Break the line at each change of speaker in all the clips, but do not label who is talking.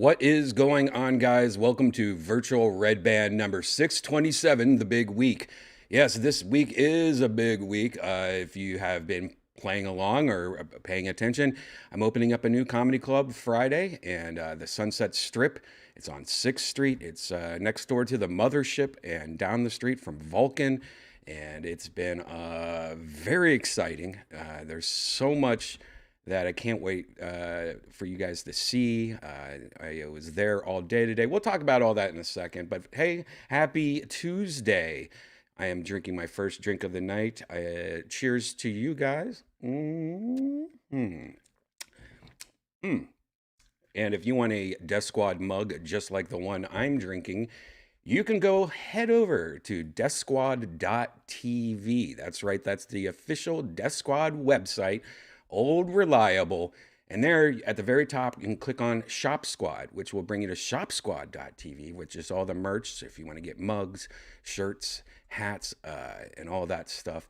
What is going on, guys? Welcome to Virtual Redban number 627, the big week. Yes, this week is a big week. If you have been playing along or paying attention, I'm opening up a new comedy club Friday, and the Sunset Strip. It's on 6th Street. It's next door to the Mothership and down the street from Vulcan. And it's been very exciting. There's so much that I can't wait for you guys to see. I was there all day today. We'll talk about all that in a second. But hey, happy Tuesday. I am drinking my first drink of the night. Cheers to you guys. Mm-hmm. And if you want a Death Squad mug just like the one I'm drinking, you can go head over to deathsquad.tv. That's right, that's the official Death Squad website, old reliable. And there at the very top, you can click on Shop Squad, which will bring you to shopsquad.tv, which is all the merch. So if you want to get mugs, shirts, hats, and all that stuff.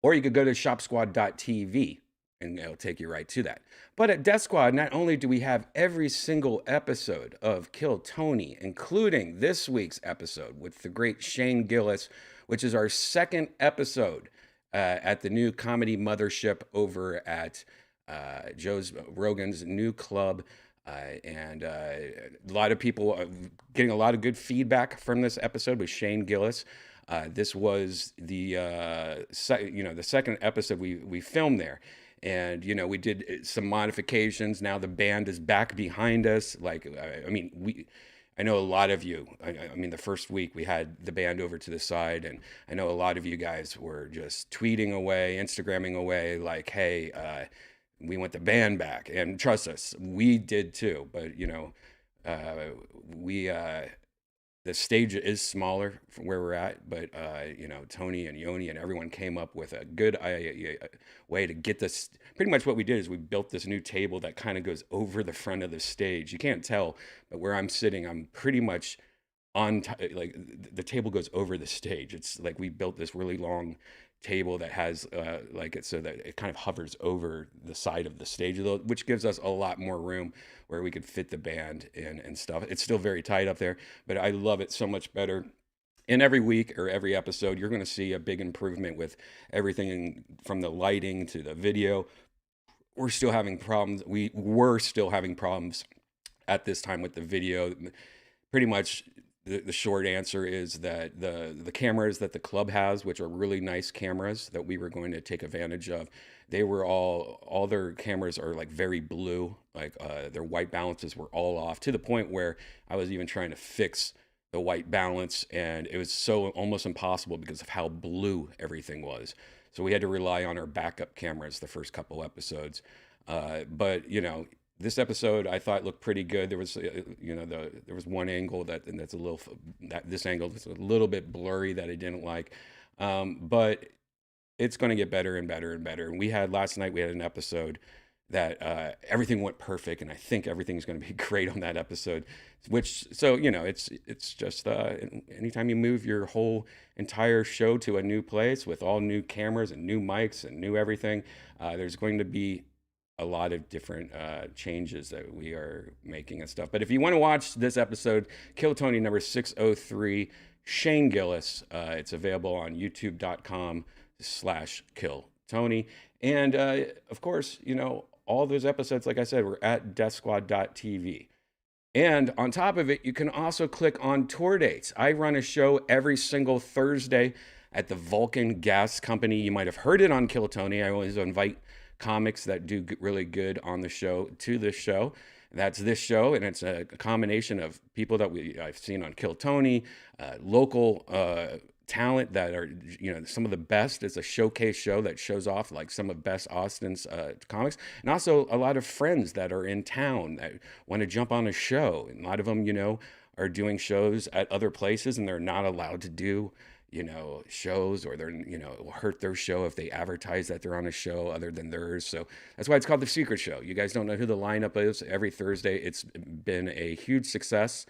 Or you could go to shopsquad.tv and it'll take you right to that. But at Death Squad, not only do we have every single episode of Kill Tony, including this week's episode with the great Shane Gillis, which is our second episode at the new comedy mothership over at Joe's Rogan's new club. And a lot of people are getting a lot of good feedback from this episode with Shane Gillis. This was the second episode we filmed there. And, we did some modifications. Now the band is back behind us. I know a lot of you, the first week we had the band over to the side, and I know a lot of you guys were just tweeting away, Instagramming away, like, hey, we want the band back. And trust us, we did too. But, the stage is smaller from where we're at, but Tony and Yoni and everyone came up with a good way to get this. Pretty much what we did is we built this new table that kind of goes over the front of the stage. You can't tell, but where I'm sitting, I'm pretty much like the table goes over the stage. It's like we built this really long table that has so that it kind of hovers over the side of the stage, which gives us a lot more room where we could fit the band in and stuff. It's still very tight up there, but I love it so much better. And every week or every episode, you're going to see a big improvement with everything from the lighting to the video. We're still having problems. We were still having problems at this time with the video. Pretty much the short answer is that the cameras that the club has, which are really nice cameras that we were going to take advantage of, they were all their cameras are like very blue, like their white balances were all off, to the point where I was even trying to fix the white balance, and it was so almost impossible because of how blue everything was. So we had to rely on our backup cameras the first couple episodes. But this episode I thought looked pretty good. There was there was one angle this angle that's a little bit blurry that I didn't like, but it's going to get better and better and better. And last night we had an episode that everything went perfect, and I think everything's going to be great on that episode. It's just anytime you move your whole entire show to a new place with all new cameras and new mics and new everything, there's going to be a lot of different changes that we are making and stuff. But if you want to watch this episode, Kill Tony number 603, Shane Gillis, it's available on youtube.com/Kill Tony. And of course, all those episodes, like I said, were at deathsquad.tv. And on top of it, you can also click on tour dates. I run a show every single Thursday at the Vulcan Gas Company. You might have heard it on Kill Tony. I always invite comics that do really good on the show to this show. That's this show, and it's a combination of people that I've seen on Kill Tony, local talent that are some of the best. It's a showcase show that shows off like some of best Austin's comics, and also a lot of friends that are in town that want to jump on a show. And a lot of them, are doing shows at other places, and they're not allowed to do shows, or they're will hurt their show if they advertise that they're on a show other than theirs. So that's why it's called the Secret Show. You guys don't know who the lineup is. Every Thursday, it's been a huge success.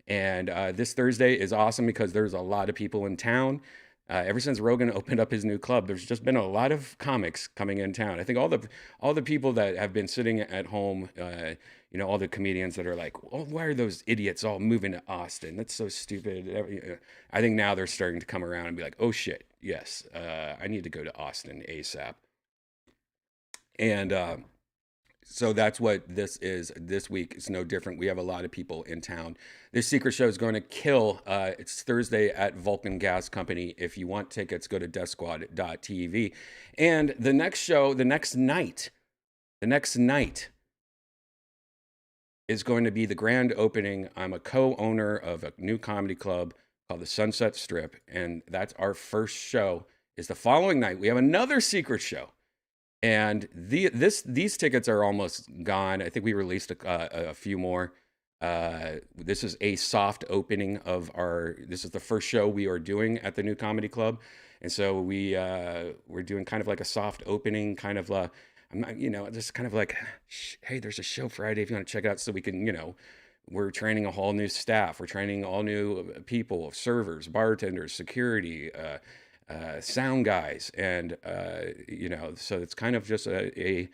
And this Thursday is awesome because there's a lot of people in town. Ever since Rogan opened up his new club, there's just been a lot of comics coming in town. I think all the people that have been sitting at home, all the comedians that are like, "Oh, why are those idiots all moving to Austin? That's so stupid." I think now they're starting to come around and be like, "Oh shit, yes, I need to go to Austin ASAP." And so that's what this is. This week is no different. We have a lot of people in town. This secret show is going to kill. It's Thursday at Vulcan Gas Company. If you want tickets, go to deathsquad.tv. And the next show, the next night is going to be the grand opening. I'm a co-owner of a new comedy club called the Sunset Strip, and that's our first show. Is the following night. We have another secret show. And these tickets are almost gone. I think we released a few more. This is a soft opening of our. This is the first show we are doing at the new comedy club, and so we're doing kind of like a soft opening, kind of I'm not, just kind of like, hey, there's a show Friday if you want to check it out, so we can, we're training a whole new staff. We're training all new people, servers, bartenders, security. Sound guys, and so it's kind of just a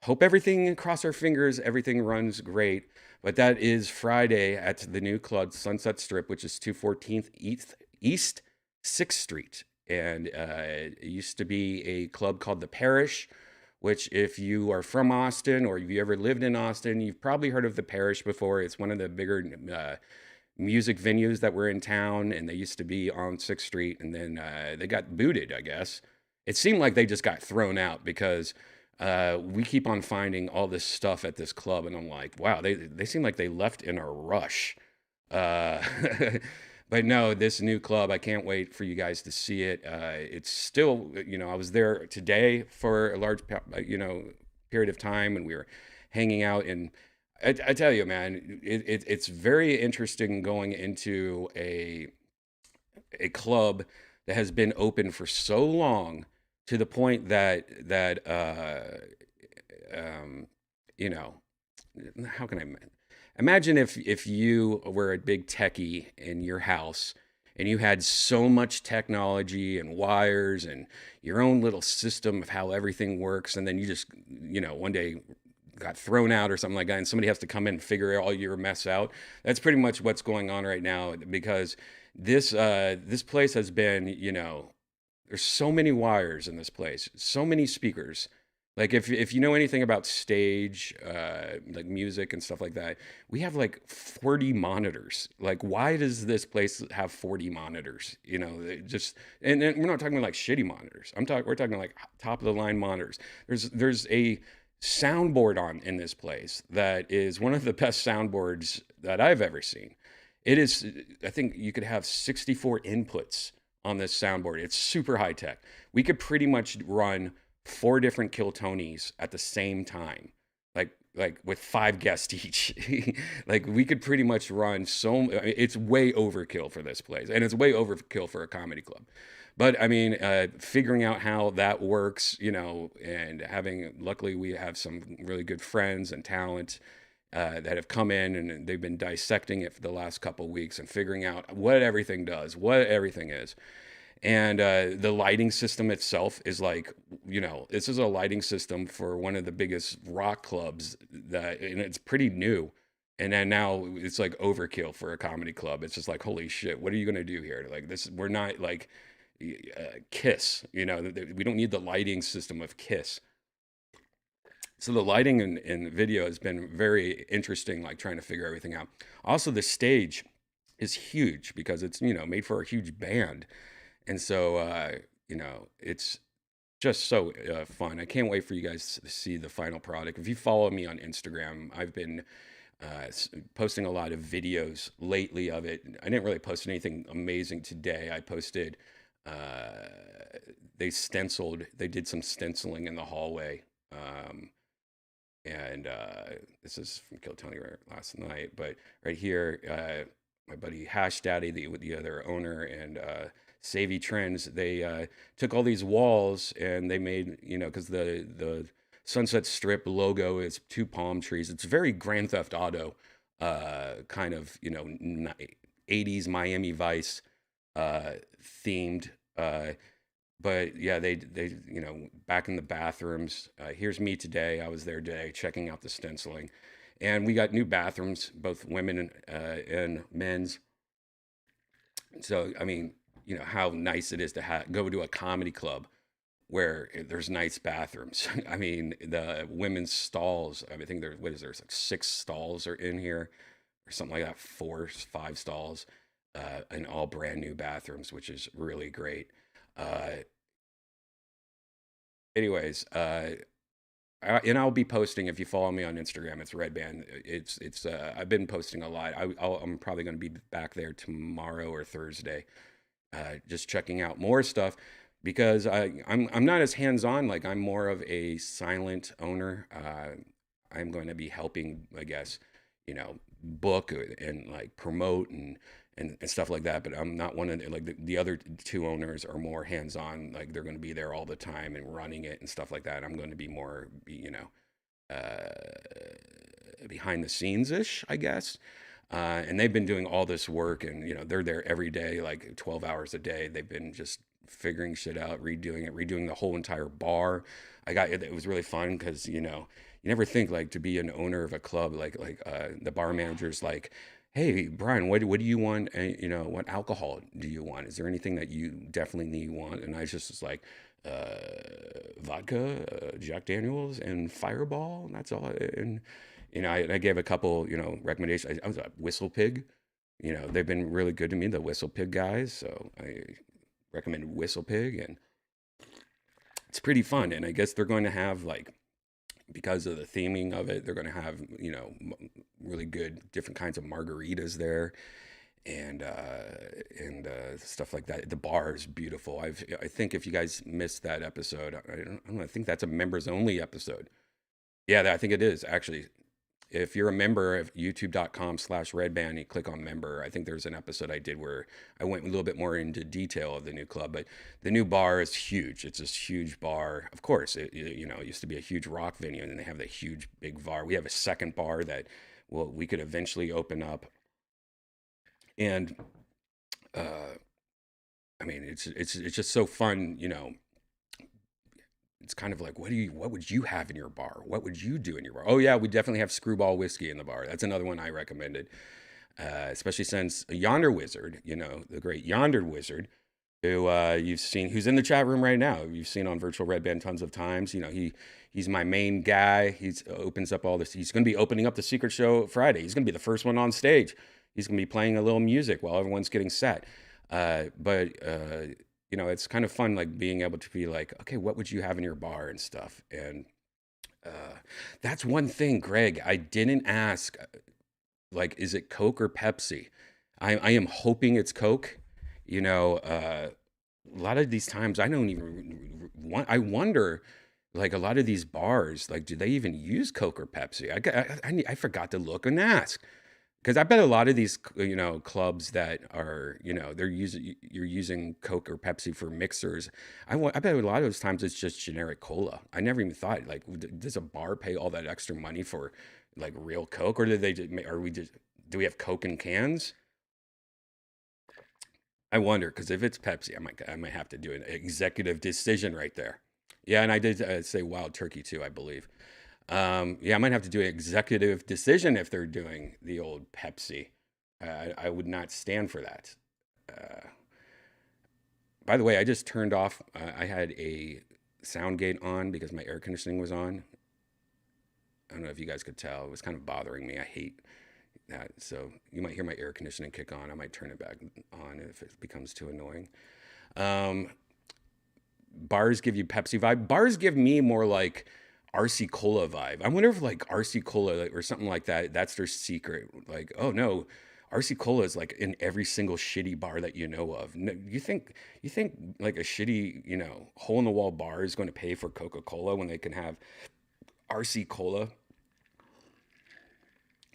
hope everything, cross our fingers, everything runs great. But that is Friday at the new club Sunset Strip, which is 214th East 6th Street, and it used to be a club called the Parish, which if you are from Austin or if you ever lived in Austin, you've probably heard of the Parish before. It's one of the bigger music venues that were in town, and they used to be on 6th Street, and then they got booted, I guess. It seemed like they just got thrown out because we keep on finding all this stuff at this club, and I'm like, wow, they seem like they left in a rush. Uh, but no, this new club, I can't wait for you guys to see it. It's still, I was there today for a large, period of time, and we were hanging out, and I tell you, man, it's very interesting going into a club that has been open for so long, to the point that you know how can I imagine if you were a big techie in your house and you had so much technology and wires and your own little system of how everything works, and then you just one day got thrown out or something like that, and somebody has to come in and figure all your mess out. That's pretty much what's going on right now, because this place has been, there's so many wires in this place, so many speakers. Like if you know anything about stage, like music and stuff like that, we have like 40 monitors. Like, why does this place have 40 monitors? Just and we're not talking like shitty monitors. We're talking like top of the line monitors. There's a soundboard on in this place that is one of the best soundboards that I've ever seen. It is, I think you could have 64 inputs on this soundboard. It's super high tech. We could pretty much run 4 different Kill Tonys at the same time, like with 5 guests each. Like, we could pretty much run it's way overkill for this place, and it's way overkill for a comedy club. But I mean, figuring out how that works, and luckily we have some really good friends and talent that have come in, and they've been dissecting it for the last couple of weeks and figuring out what everything does, what everything is. And the lighting system itself is like, this is a lighting system for one of the biggest rock clubs and it's pretty new. And then now it's like overkill for a comedy club. It's just like, holy shit, what are you going to do here? Like, we're not like Kiss, we don't need the lighting system of Kiss. So the lighting in the video has been very interesting, like trying to figure everything out. Also, the stage is huge because it's, made for a huge band. And so, it's just so fun. I can't wait for you guys to see the final product. If you follow me on Instagram, I've been posting a lot of videos lately of it. I didn't really post anything amazing today. I posted, uh, they did some stenciling in the hallway. And this is from Kill Tony last night, but right here, my buddy Hash Daddy, the other owner, and Savvy Trends, they took all these walls and they made, because the Sunset Strip logo is two palm trees. It's very Grand Theft Auto, kind of, 80s Miami Vice uh, themed. But yeah, they back in the bathrooms. Here's me today. I was there today checking out the stenciling, and we got new bathrooms, both women and men's. So I mean, how nice it is to go to a comedy club where there's nice bathrooms. I mean, the women's stalls. I think there's what is there? It's like six stalls are in here, or something like that. Four, five stalls, and all brand new bathrooms, which is really great. Uh, anyways, and I'll be posting if you follow me on Instagram. It's Redban. It's I've been posting a lot. I'm probably going to be back there tomorrow or Thursday, just checking out more stuff because I'm not as hands on. Like I'm more of a silent owner. I'm going to be helping, I guess, book and like promote and stuff like that. But I'm not one of like the other two owners are more hands on. Like they're going to be there all the time and running it and stuff like that. I'm going to be more, behind the scenes ish, I guess. And they've been doing all this work, and they're there every day, like 12 hours a day. They've been just figuring shit out, redoing the whole entire bar. It was really fun because you never think like to be an owner of a club, the bar manager's like, hey Brian, what do you want? What alcohol do you want? Is there anything that you definitely need want? And I just was like, vodka, Jack Daniels, and Fireball. And that's all. And I gave a couple, recommendations. I was a Whistle Pig. They've been really good to me, the Whistle Pig guys. So I recommended Whistle Pig, and it's pretty fun. And I guess they're going to have like because of the theming of it, they're going to have really good different kinds of margaritas there and stuff like that. The bar is beautiful. I think if you guys missed that episode, I don't know, I think that's a members only episode. Yeah, I think it is actually. If you're a member of youtube.com/redband, you click on member. I think there's an episode I did where I went a little bit more into detail of the new club, but the new bar is huge. It's this huge bar. Of course, it used to be a huge rock venue, and then they have the huge big bar. We have a second bar that, well, we could eventually open up, and uh, I mean, it's just so fun. It's kind of like, what would you have in your bar? What would you do in your bar? Oh yeah, we definitely have Screwball whiskey in the bar. That's another one I recommended, especially since Yonder Wizard, the great Yonder Wizard, who you've seen, who's in the chat room right now. You've seen on Virtual Red Band tons of times. He's my main guy. He's opens up all this. He's going to be opening up the Secret Show Friday. He's going to be the first one on stage. He's going to be playing a little music while everyone's getting set. But it's kind of fun, like being able to be like, okay, what would you have in your bar and stuff. And uh, that's one thing, Greg, I didn't ask. Like, is it Coke or Pepsi? I am hoping it's Coke. A lot of these times I don't even want. I wonder, like a lot of these bars, like, do they even use Coke or Pepsi? I forgot to look and ask. Because I bet a lot of these, clubs that are, you're using Coke or Pepsi for mixers. I bet a lot of those times it's just generic cola. I never even thought, like, does a bar pay all that extra money for, like, real Coke, or do we have Coke in cans? I wonder, because if it's Pepsi, I might have to do an executive decision right there. Yeah, and I did say Wild Turkey too, I believe. Yeah, I might have to do an executive decision if they're doing the old Pepsi. I would not stand for that. Uh, by the way, I just turned off. I had a sound gate on because my air conditioning was on. I don't know if you guys could tell. It was kind of bothering me. I hate that. So you might hear my air conditioning kick on. I might turn it back on if it becomes too annoying. Um, Bars give you Pepsi vibe. Bars give me more like RC Cola vibe. I wonder if like RC Cola or something like that, that's their secret. Like, oh no, RC Cola is like in every single shitty bar that you know of. You think like a shitty, hole in the wall bar is going to pay for Coca-Cola when they can have RC Cola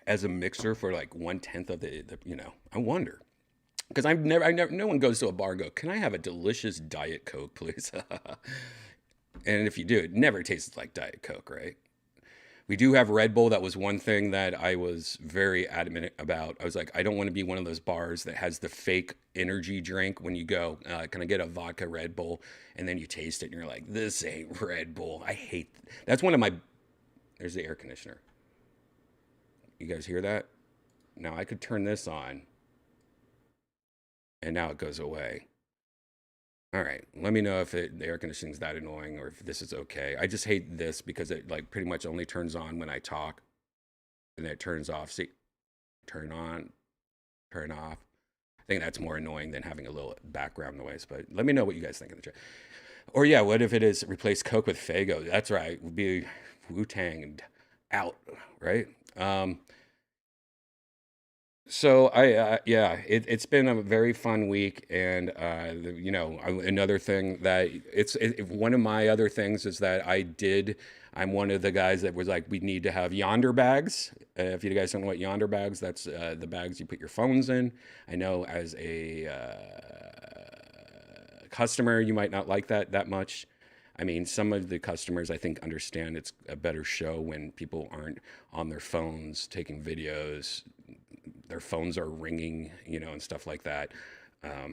as a mixer for like 1/10 of the. I wonder. Because no one goes to a bar and go, can I have a delicious Diet Coke, please? And if you do, it never tastes like Diet Coke, right? We do have Red Bull. That was one thing that I was very adamant about. I was like, I don't want to be one of those bars that has the fake energy drink when you go, can I get a vodka Red Bull? And then you taste it and you're like, this ain't Red Bull. I hate, that's one of my, there's the air conditioner. You guys hear that? Now I could turn this on and now it goes away. All right, let me know if the air conditioning's that annoying or if this is okay. I just hate this because it like pretty much only turns on when I talk and then it turns off. See, turn on, turn off. I think that's more annoying than having a little background noise, but let me know what you guys think in the chat. Or yeah, what if it is replace Coke with Fago? That's right, would be Wu-Tang and out, right? So yeah, it's been a very fun week, and another thing that one of my other things is that I'm one of the guys that was like, we need to have yonder bags. If you guys don't know what yonder bags, that's the bags you put your phones in. I know as a customer, you might not like that much. I mean, some of the customers I think understand it's a better show when people aren't on their phones taking videos, their phones are ringing, and stuff like that.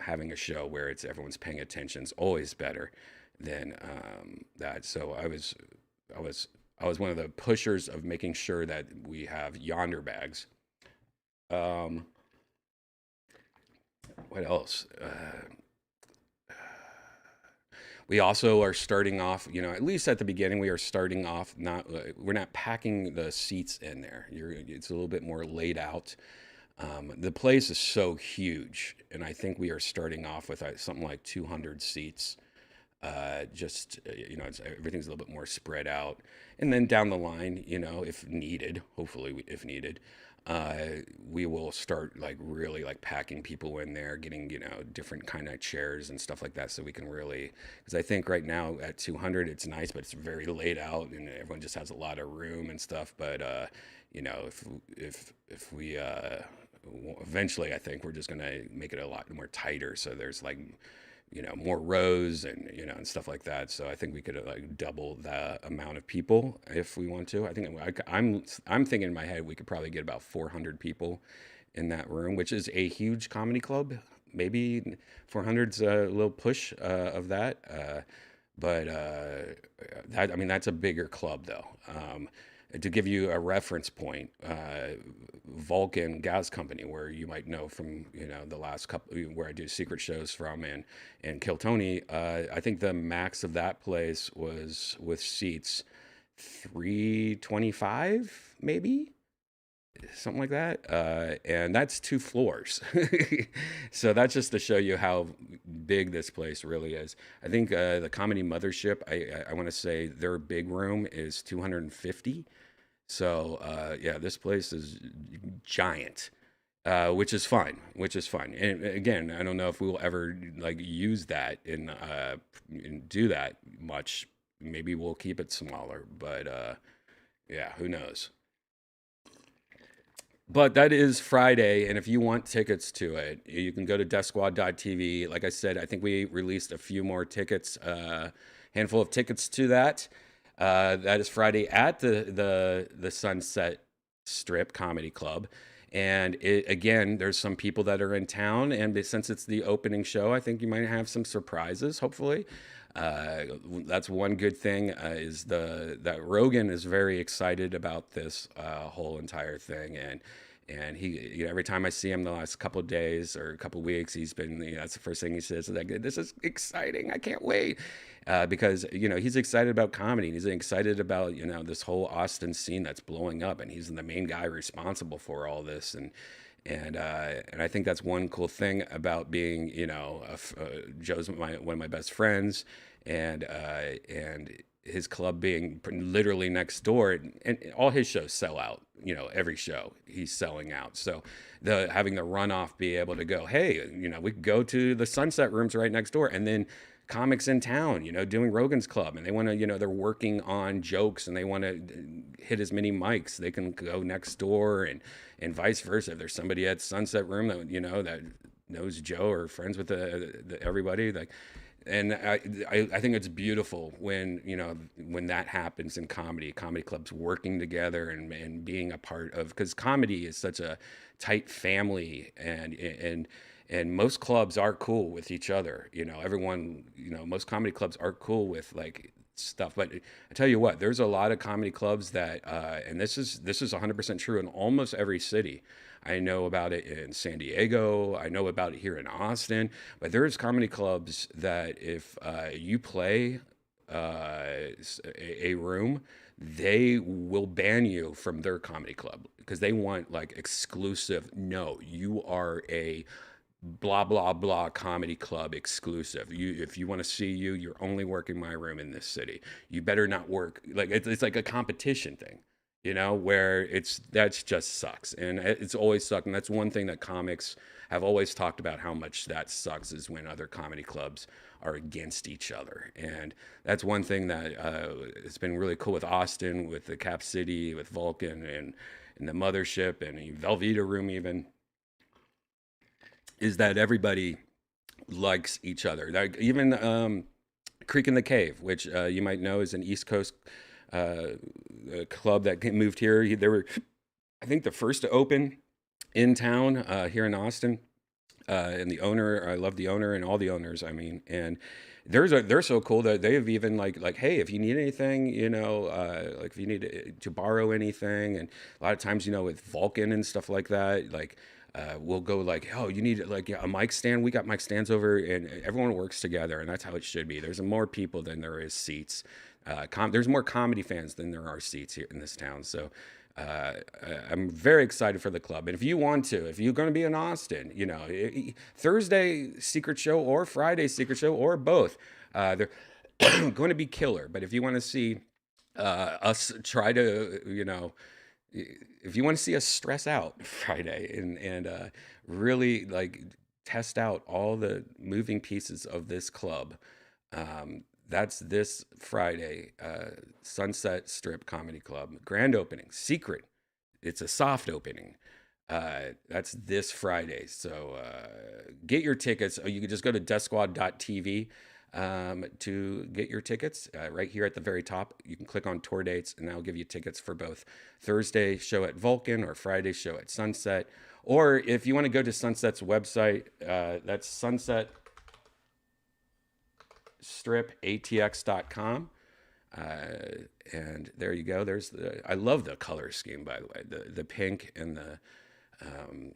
Having a show where it's everyone's paying attention is always better than that. So I was one of the pushers of making sure that we have yonder bags. Um, what else? We also are starting off, at least at the beginning, we are starting off not, we're not packing the seats in there. It's a little bit more laid out. The place is so huge, and I think we are starting off with something like 200 seats. Everything's a little bit more spread out, and then down the line, if needed, hopefully if needed, we will start like really like packing people in there, getting different kind of chairs and stuff like that, so we can really. Because I think right now at 200, it's nice, but it's very laid out, and everyone just has a lot of room and stuff. But if we eventually, I think we're just gonna make it a lot more tighter, so there's like more rows and stuff like that. So I think we could like double the amount of people if we want to. I think I'm thinking in my head we could probably get about 400 people in that room, which is a huge comedy club. Maybe 400's a little push of that. But that's a bigger club though. To give you a reference point, Vulcan Gas Company, where you might know from the last couple where I do secret shows from, and Kill Tony, I think the max of that place was with seats 325 maybe, something like that, and that's 2 floors. So that's just to show you how big this place really is. I think the Comedy Mothership, I want to say their big room is 250. So yeah, this place is giant, which is fine. Which is fine. And again, I don't know if we will ever like use that and do that much. Maybe we'll keep it smaller, but yeah, who knows? But that is Friday, and if you want tickets to it, you can go to deathsquad.tv. Like I said, I think we released a few more tickets, handful of tickets to that. That is Friday at the Sunset Strip Comedy Club. And again, there's some people that are in town, and since it's the opening show, I think you might have some surprises, hopefully. That's one good thing, that Rogan is very excited about this whole entire thing, and And every time I see him the last couple of days or a couple of weeks, he's been, that's the first thing he says, like, this is exciting. I can't wait. Because, he's excited about comedy. He's excited about, this whole Austin scene that's blowing up. And he's the main guy responsible for all this. And I think that's one cool thing about being, Joe's one of my best friends, and his club being literally next door, and all his shows sell out. Every show he's selling out. So having the runoff be able to go, hey, we could go to the Sunset Rooms right next door, and then comics in town, doing Rogan's Club, and they want to, they're working on jokes and they want to hit as many mics. They can go next door, and vice versa. If there's somebody at Sunset Room that that knows Joe or friends with everybody, like, and I think it's beautiful when when that happens in comedy clubs working together and being a part of, because comedy is such a tight family, and most clubs are cool with each other. Everyone, most comedy clubs are cool with like stuff. But I tell you what, there's a lot of comedy clubs that, and this is 100% true in almost every city. I know about it in San Diego. I know about it here in Austin. But there's comedy clubs that if you play a room, they will ban you from their comedy club because they want like exclusive. No, you are a blah blah blah comedy club exclusive. If you want to see you're only working my room in this city. You better not work like it's like a competition thing, where that's just sucks, and it's always sucked. And that's one thing that comics have always talked about, how much that sucks, is when other comedy clubs are against each other. And that's one thing that has been really cool with Austin, with the Cap City, with Vulcan, and the Mothership, and Velveeta Room even, is that everybody likes each other. Like even Creek in the Cave, which you might know is an East Coast club that moved here. They were, I think, the first to open in town here in Austin. And the owner, I love the owner and all the owners. I mean, and they're so cool that they have even like, hey, if you need anything, like if you need to borrow anything, and a lot of times, with Vulcan and stuff like that, like. We'll go like, oh, you need like a mic stand. We got mic stands over, and everyone works together, and that's how it should be. There's more people than there is seats. There's more comedy fans than there are seats here in this town. So uh, I'm very excited for the club. And if you want to, if you're going to be in Austin, Thursday secret show or Friday secret show or both, they're going to be killer. But if you want to see us try to, if you want to see us stress out Friday and really like test out all the moving pieces of this club, that's this Friday, Sunset Strip Comedy Club grand opening. Secret, it's a soft opening. That's this Friday. So get your tickets. You can just go to deathsquad.tv to get your tickets. Right here at the very top, you can click on tour dates, and that'll give you tickets for both Thursday show at Vulcan or Friday show at Sunset. Or if you want to go to Sunset's website, that's sunsetstripatx.com. And there you go. I love the color scheme, by the way, the pink and the, um,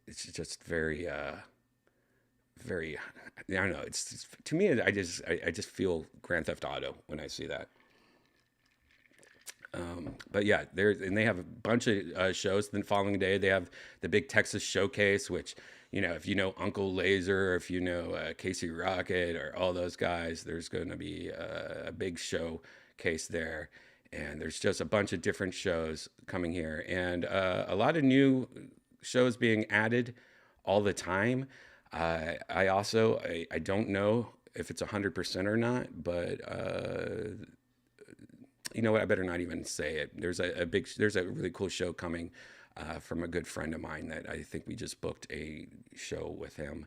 it's just very, very, I don't know. It's to me, I just feel Grand Theft Auto when I see that. But yeah, they have a bunch of shows. Then following day, they have the big Texas Showcase, which, if you know Uncle Laser, or if you know Casey Rocket, or all those guys, there's going to be a big showcase there. And there's just a bunch of different shows coming here, and a lot of new shows being added all the time. I don't know if it's 100% or not, but you know what? I better not even say it. There's a really cool show coming from a good friend of mine that I think we just booked a show with him.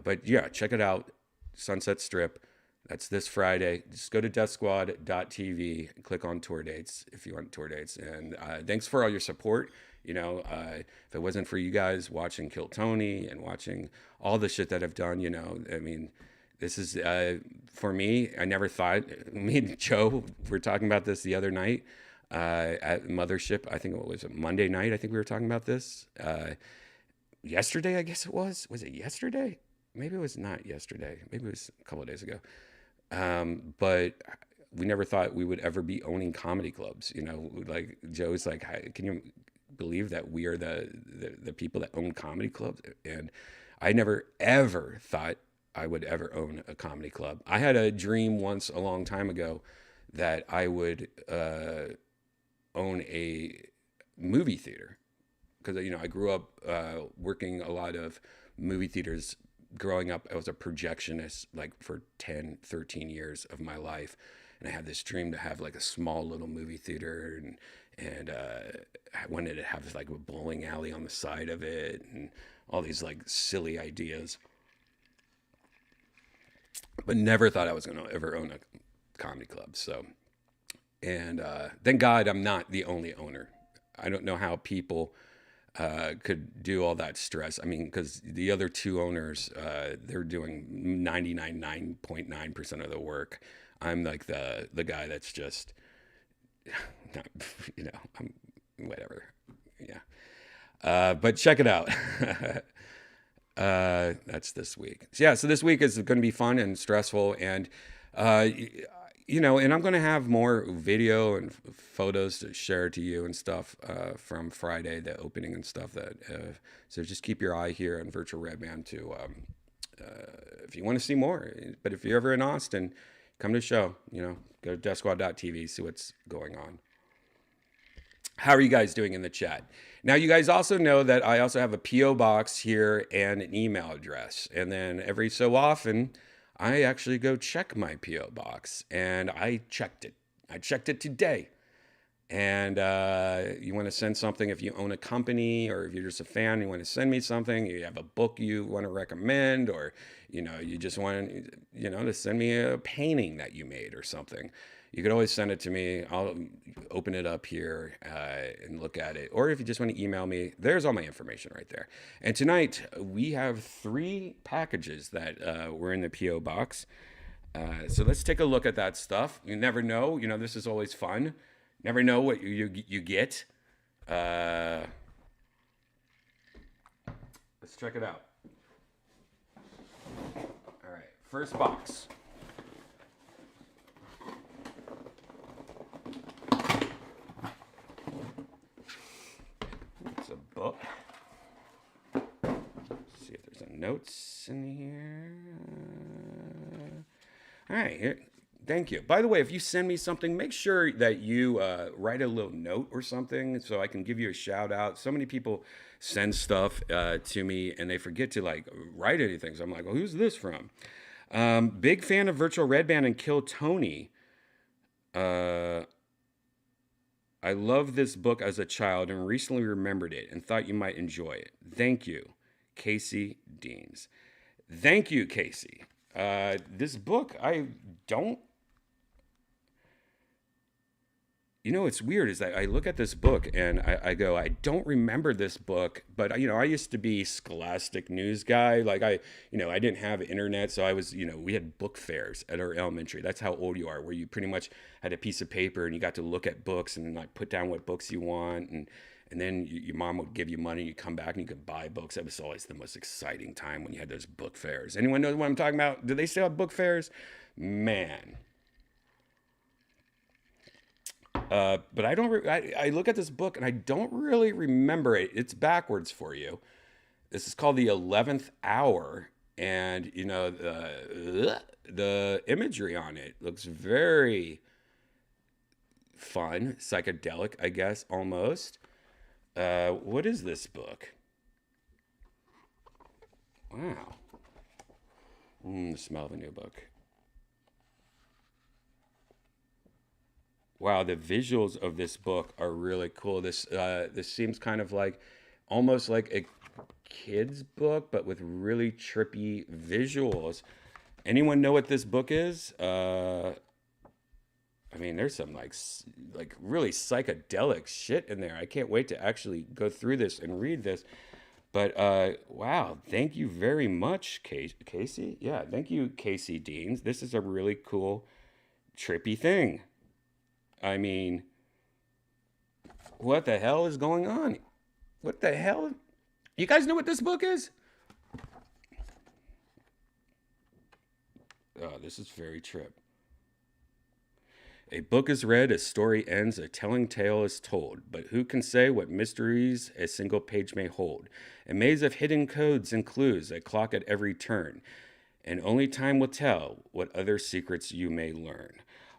But yeah, check it out. Sunset Strip. That's this Friday. Just go to deathsquad.tv and click on tour dates if you want tour dates. And thanks for all your support. If it wasn't for you guys watching Kill Tony and watching all the shit that I've done, I mean, this is, for me, I never thought, me and Joe were talking about this the other night. at Mothership. I think it was a Monday night. I think we were talking about this yesterday. I guess it was. Was it yesterday? Maybe it was not yesterday. Maybe it was a couple of days ago. But we never thought we would ever be owning comedy clubs. You know, like Joe's like, can you believe that we are the people that own comedy clubs? And I never ever thought I would ever own a comedy club. I had a dream once a long time ago that I would own a movie theater because I grew up working a lot of movie theaters. Growing up, I was a projectionist like for 10, 13 years of my life. And I had this dream to have like a small little movie theater and I wanted to have like a bowling alley on the side of it and all these like silly ideas. But never thought I was going to ever own a comedy club. So, and thank God I'm not the only owner. I don't know how people could do all that stress. I mean, because the other two owners, they're doing 99.9% of the work. I'm like the guy that's just, not, I'm whatever. Yeah. But check it out. That's this week. So, yeah. So this week is going to be fun and stressful and, and I'm going to have more video and photos to share to you and stuff from Friday, the opening and stuff. So just keep your eye here on Virtual Redban to if you want to see more. But if you're ever in Austin, come to the show. Go to DeathSquad.tv, see what's going on. How are you guys doing in the chat? Now, you guys also know that I also have a P.O. box here and an email address. And then every so often, I actually go check my P.O. box, and I checked it. I checked it today. And you want to send something if you own a company or if you're just a fan, you want to send me something, you have a book you want to recommend, or, you just want, to send me a painting that you made or something. You could always send it to me. I'll open it up here and look at it. Or if you just want to email me, there's all my information right there. And tonight we have 3 packages that were in the P.O. box. So let's take a look at that stuff. You never know. This is always fun. Never know what you get. Let's check it out. All right, first box. It's a book. Let's see if there's some notes in here. All right, here. Thank you. By the way, if you send me something, make sure that you write a little note or something so I can give you a shout out. So many people send stuff to me and they forget to write anything. So I'm like, well, who's this from? Big fan of Virtual Redban and Kill Tony. I loved this book as a child and recently remembered it and thought you might enjoy it. Thank you, Casey Deans. Thank you, Casey. This book, I don't. It's weird is that I look at this book and I go, I don't remember this book, but I used to be Scholastic news guy. Like I didn't have internet. So I was, we had book fairs at our elementary. That's how old you are, where you pretty much had a piece of paper and you got to look at books and put down what books you want. And then your mom would give you money. You come back and you could buy books. That was always the most exciting time when you had those book fairs. Anyone know what I'm talking about? Do they still have book fairs? Man. But I don't. I look at this book and I don't really remember it. It's backwards for you. This is called The 11th Hour, and the imagery on it looks very fun, psychedelic, I guess, almost. What is this book? Wow. The smell of a new book. Wow, the visuals of this book are really cool. This seems kind of almost like a kid's book, but with really trippy visuals. Anyone know what this book is? I mean, there's some like really psychedelic shit in there. I can't wait to actually go through this and read this. But wow, thank you very much, Casey. Yeah, thank you, Casey Deans. This is a really cool, trippy thing. I mean, What the hell is going on? What the hell? You guys know what this book is? Oh, this is very trip. A book is read, a story ends, a telling tale is told. But who can say what mysteries a single page may hold? A maze of hidden codes and clues, a clock at every turn. And only time will tell what other secrets you may learn.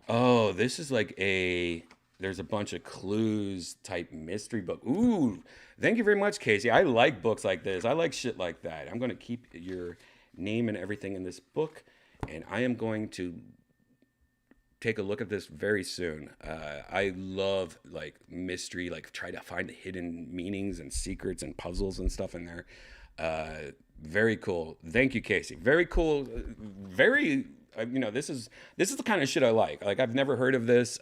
Oh, this is like a there's a bunch of clues type mystery book. Ooh, thank you very much, Casey. I like books like this. I like shit like that. I'm going to keep your name and everything in this book, and I am going to take a look at this very soon. I love like mystery, like try to find the hidden meanings and secrets and puzzles and stuff in there. Very cool. Thank you, Casey. Very cool. Very. This is the kind of shit I like. Like I've never heard of this,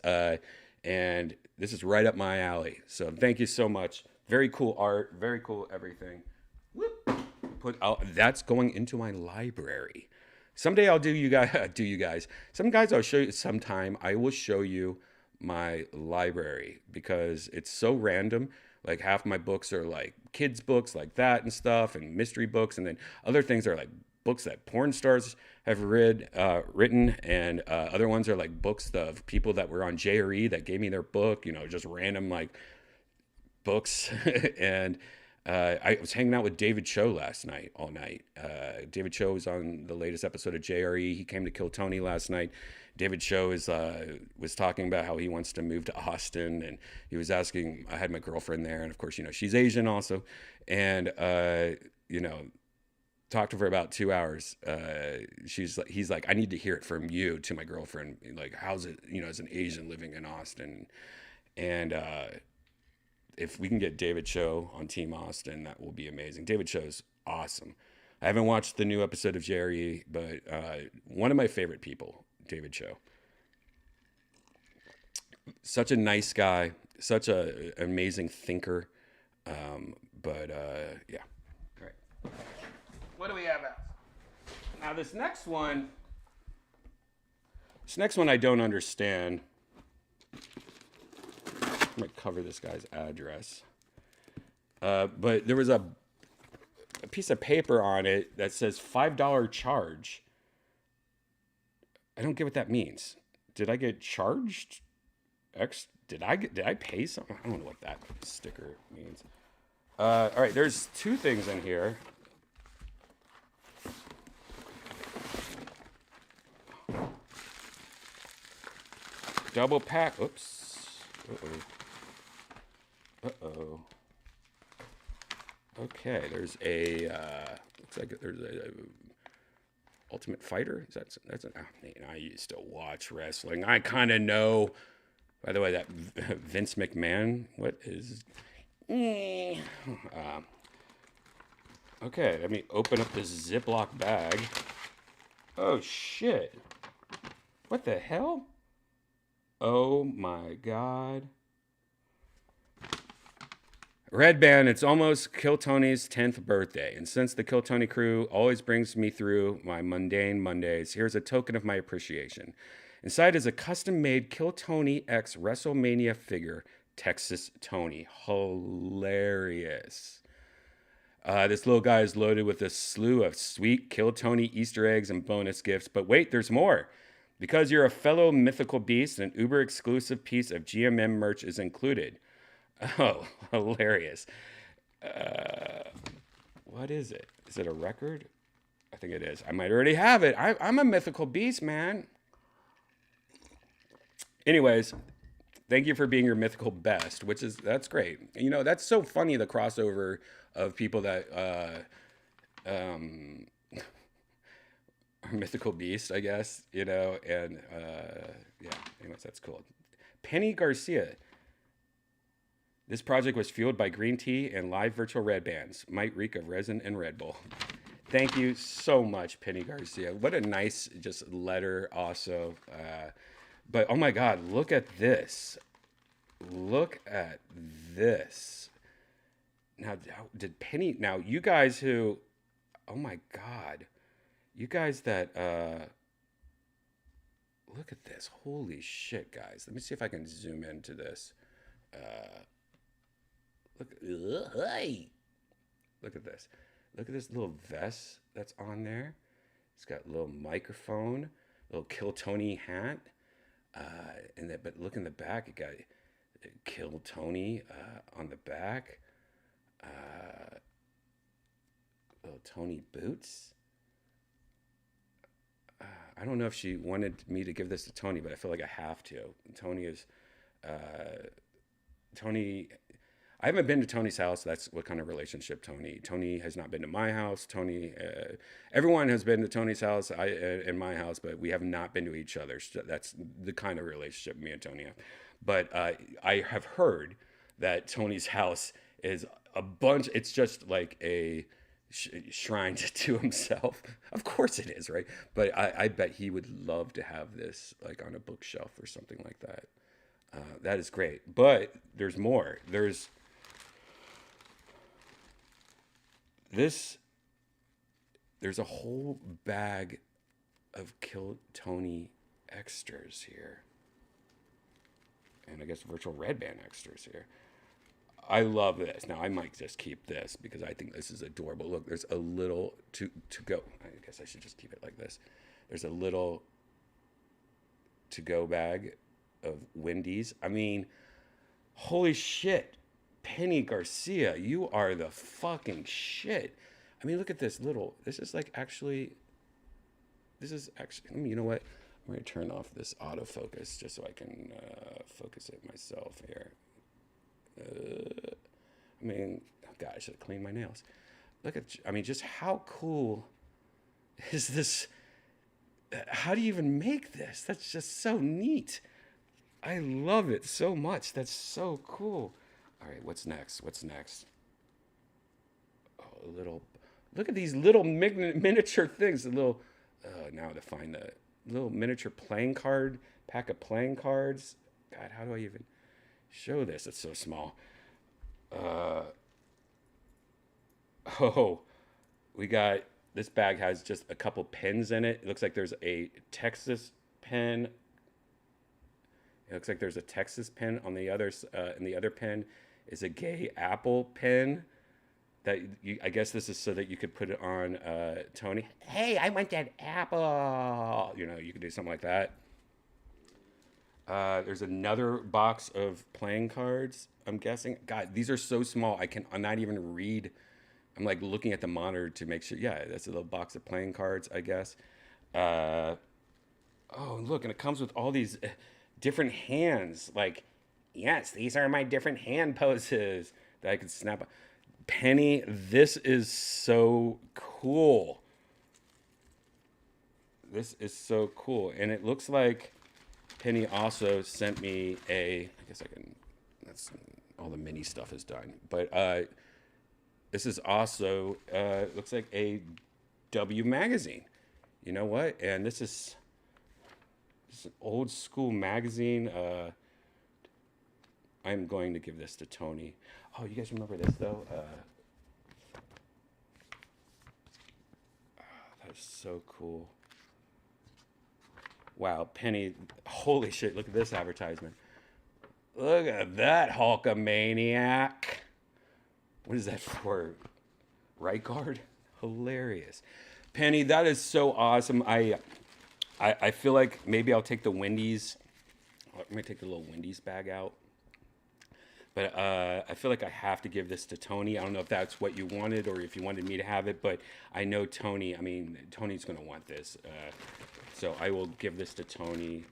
and this is right up my alley. So thank you so much. Very cool art. Very cool everything. Whoop. That's going into my library. Someday I'll do you guys do you guys. Some guys I'll show you sometime. I will show you my library because it's so random. Like half my books are like kids books like that and stuff and mystery books, and then other things are like books that porn stars have written, and other ones are like books of people that were on JRE that gave me their book, just random like books. And I was hanging out with David Cho last night, all night. David Cho was on the latest episode of JRE. He came to Kill Tony last night. David Cho was talking about how he wants to move to Austin, and he was asking. I had my girlfriend there, and of course, she's Asian also, and talked to her for about 2 hours. He's like, I need to hear it from you to my girlfriend. Like, how's it, as an Asian living in Austin, and if we can get David Cho on Team Austin, that will be amazing. David Cho's awesome. I haven't watched the new episode of Jerry, but one of my favorite people, David Cho. Such a nice guy, such an amazing thinker. But yeah. All right. What do we have out? Now this next one I don't understand. I'm gonna cover this guy's address. But there was a piece of paper on it that says $5 charge. I don't get what that means. Did I get charged? Did I pay something? I don't know what that sticker means. All right, there's two things in here. Double pack. Oops. Uh-oh. Okay, there's a looks like there's a Ultimate Fighter. That's an I used to watch wrestling. I kind of know. By the way, that Vince McMahon. What is? Okay, let me open up this Ziploc bag. Oh shit! What the hell? Oh my god. Redban, it's almost Kill Tony's 10th birthday, and since the Kill Tony crew always brings me through my mundane Mondays, here's a token of my appreciation. Inside is a custom-made Kill Tony X WrestleMania figure, Texas Tony. Hilarious. This little guy is loaded with a slew of sweet Kill Tony Easter eggs and bonus gifts, but wait, there's more. Because you're a fellow mythical beast, an uber exclusive piece of GMM merch is included. Oh, hilarious. What is it? Is it a record? I think it is. I might already have it. I'm a mythical beast, man. Anyways, thank you for being your mythical best, that's great. That's so funny, the crossover of people that are mythical beast, I guess, and yeah, anyways, that's cool. Penny Garcia. This project was fueled by green tea and live virtual red bands. Might reek of resin and Red Bull. Thank you so much, Penny Garcia. What a nice just letter also. But oh my God, look at this. Look at this. Now, now you guys who, oh my God, you guys that, look at this. Holy shit, guys. Let me see if I can zoom into this. Look, hey, look at this. Look at this little vest that's on there. It's got a little microphone, little Kill Tony hat. But look in the back. It got Kill Tony on the back. Uh, little Tony boots. I don't know if she wanted me to give this to Tony, but I feel like I have to. Tony is uh, Tony. I haven't been to Tony's house. That's what kind of relationship Tony has not been to my house. Everyone has been to Tony's house, in my house, but we have not been to each other's. So that's the kind of relationship me and Tony have. But I have heard that Tony's house is a bunch. It's just like a shrine to himself. Of course it is, right? But I bet he would love to have this like on a bookshelf or something like that. That is great. But there's more. This there's a whole bag of Kill Tony extras here, and I guess virtual Redban extras here. I love this. Now I might just keep this because I think this is adorable. Look, there's a little to go. I guess I should just keep it like this. There's a little to go bag of Wendy's. I mean, holy shit. Penny Garcia, you are the fucking shit. I mean, look at this little. This is actually. I mean, you know what? I'm going to turn off this autofocus just so I can focus it myself here. I mean, oh God, I should have cleaned my nails. I mean, just how cool is this? How do you even make this? That's just so neat. I love it so much. That's so cool. All right, what's next? Oh, a little. Look at these little miniature things. A little. Now to find the little miniature playing card pack of playing cards. God, how do I even show this? It's so small. Oh, we got this bag has just a couple pins in it. It looks like there's a Texas pin. It looks like there's a Texas pin on the other, and the other pin is a gay apple pin. I guess this is so that you could put it on Tony. Hey, I want that apple. You could do something like that. There's another box of playing cards. I'm guessing. God, these are so small. I'm not even read. I'm like looking at the monitor to make sure. Yeah, that's a little box of playing cards, I guess. Oh, look, and it comes with all these different hands. Like, yes, these are my different hand poses that I could snap. Penny, this is so cool. This is so cool. And it looks like Penny also sent me I guess I can, that's all the mini stuff is done. But this is also, looks like a W magazine. You know what? And this is an old school magazine. I'm going to give this to Tony. Oh, you guys remember this though? That's so cool. Wow, Penny, holy shit, look at this advertisement. Look at that Hulkamaniac. What is that for? Right guard? Hilarious. Penny, that is so awesome. I feel like maybe I'll take the Wendy's. Let me take the little Wendy's bag out. But I feel like I have to give this to Tony. I don't know if that's what you wanted or if you wanted me to have it, but I know Tony. I mean, Tony's going to want this. So I will give this to Tony.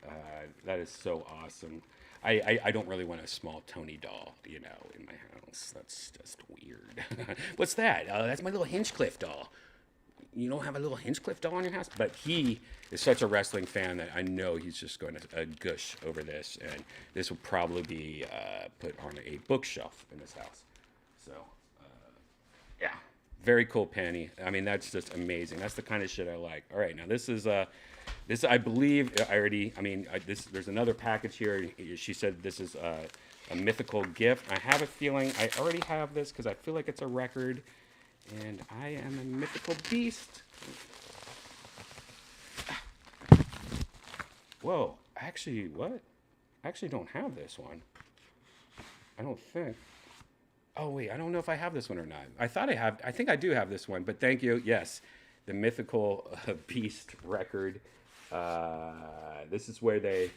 That is so awesome. I don't really want a small Tony doll, in my house. That's just weird. What's that? That's my little Hinchcliffe doll. You don't have a little Hinchcliffe doll in your house? But he is such a wrestling fan that I know he's just going to gush over this. And this will probably be put on a bookshelf in his house. So, yeah. Very cool, Penny. I mean, that's just amazing. That's the kind of shit I like. All right, now this is... This, I believe, there's another package here. She said this is a mythical gift. I have a feeling I already have this because I feel like it's a record. And I am a mythical beast. Whoa, actually, what? I actually don't have this one. I don't think. Oh wait, I don't know if I have this one or not. I thought I have. I think I do have this one, but thank you. Yes, the mythical Beast record. This is where they.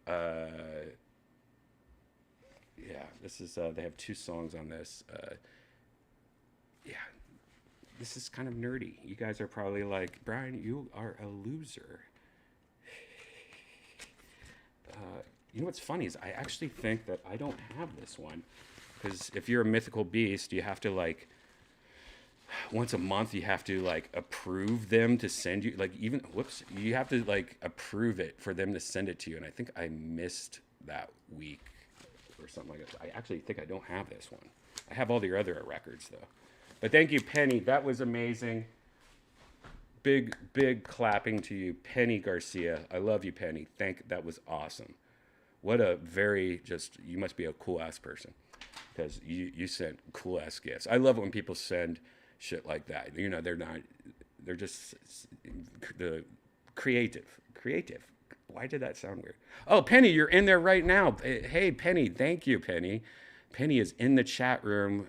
Uh, yeah, this is. They have two songs on this. Yeah, this is kind of nerdy. You guys are probably like, Brian, you are a loser. You know what's funny is I actually think that I don't have this one because if you're a mythical beast, you have to like once a month you have to like approve them to send you like even whoops you have to like approve it for them to send it to you, and I think I missed that week or something like that. I actually think I don't have this one. I have all the other records though. But thank you, Penny. That was amazing. Big clapping to you, Penny Garcia. I love you, Penny. That was awesome. What a very just you must be a cool ass person because you sent cool ass gifts. I love it when people send shit like that. You know, they're just the creative. Why did that sound weird? Oh, Penny, you're in there right now. Hey, Penny, thank you, Penny. Penny is in the chat room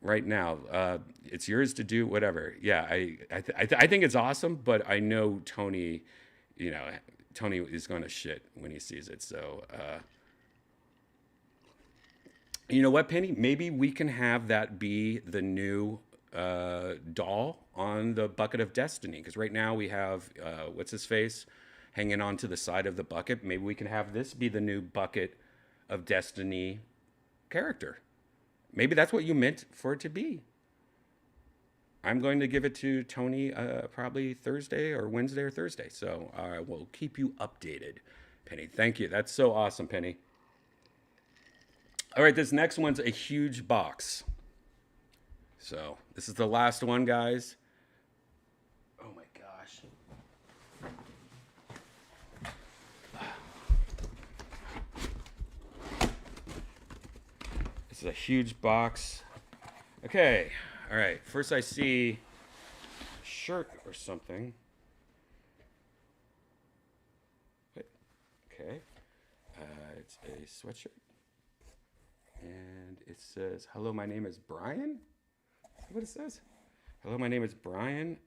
right now. It's yours to do whatever. Yeah, I think it's awesome, but I know Tony, you know, Tony is going to shit when he sees it. So, you know what, Penny? Maybe we can have that be the new doll on the bucket of destiny. Because right now we have what's his face hanging onto the side of the bucket. Maybe we can have this be the new bucket of destiny character. Maybe that's what you meant for it to be. I'm going to give it to Tony probably Thursday or Wednesday or Thursday. So I will keep you updated, Penny. Thank you. That's so awesome, Penny. All right, this next one's a huge box. So this is the last one, guys. Oh my gosh. This is a huge box. Okay. All right. First, I see a shirt or something. Wait. Okay. It's a sweatshirt. And it says, hello, my name is Brian. Is that what it says? Hello, my name is Brian.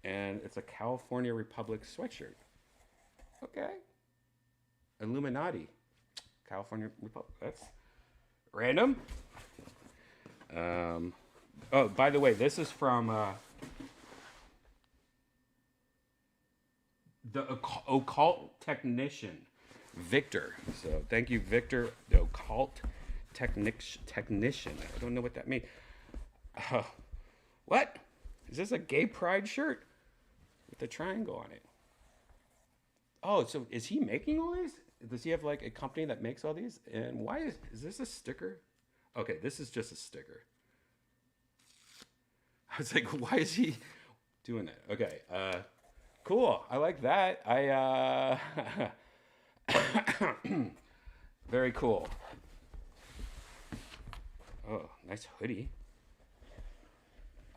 And it's a California Republic sweatshirt. Okay. Illuminati. California Republic. That's random. Oh, by the way, this is from the occult technician, Victor. So thank you, Victor, the occult technician. I don't know what that means. What? Is this a gay pride shirt with a triangle on it? Oh, so is he making all these? Does he have like a company that makes all these? And why is this a sticker? Okay, this is just a sticker. I was like, why is he doing that? Okay, cool. I like that. Very cool. Oh, nice hoodie.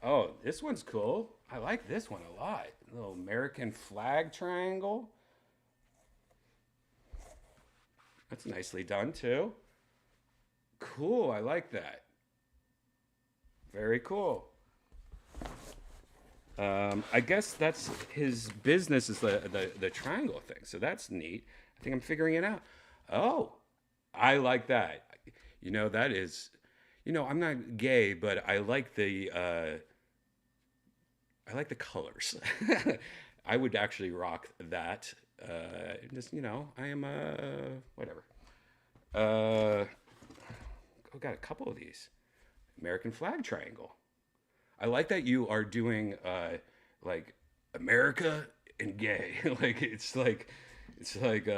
Oh, this one's cool. I like this one a lot. A little American flag triangle. That's nicely done too. Cool. I like that. Very cool. I guess that's his business is the triangle thing. So that's neat. I think I'm figuring it out. Oh, I like that. You know, that is, you know, I'm not gay, but I like the colors. I would actually rock that. Just, you know, I am whatever. Oh, got a couple of these. American flag triangle. I like that you are doing like America and gay. It's like it's a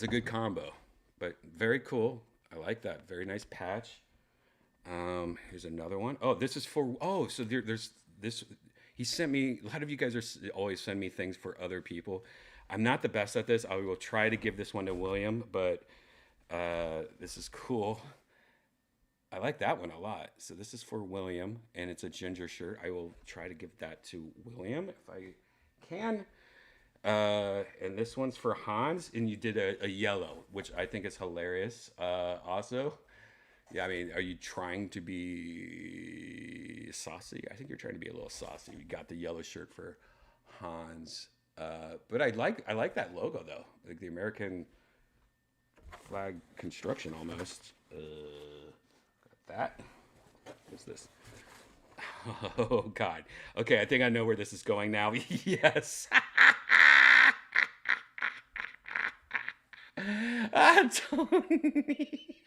good combo. But very cool. I like that. Very nice patch. Here's another one. Oh, this is for so there's this he sent me a lot of you guys are always send me things for other people. I'm not the best at this. I will try to give this one to William, but this is cool. I like that one a lot. So this is for William, and it's a ginger shirt. I will try to give that to William if I can. And this one's for Hans, and you did a yellow, which I think is hilarious. Also, yeah, I mean, are you trying to be saucy? I think you're trying to be a little saucy. You got the yellow shirt for Hans. But I like that logo though, like the American flag construction almost. Got that. What's this? Oh God. Okay, I think I know where this is going now. Yes. Tony.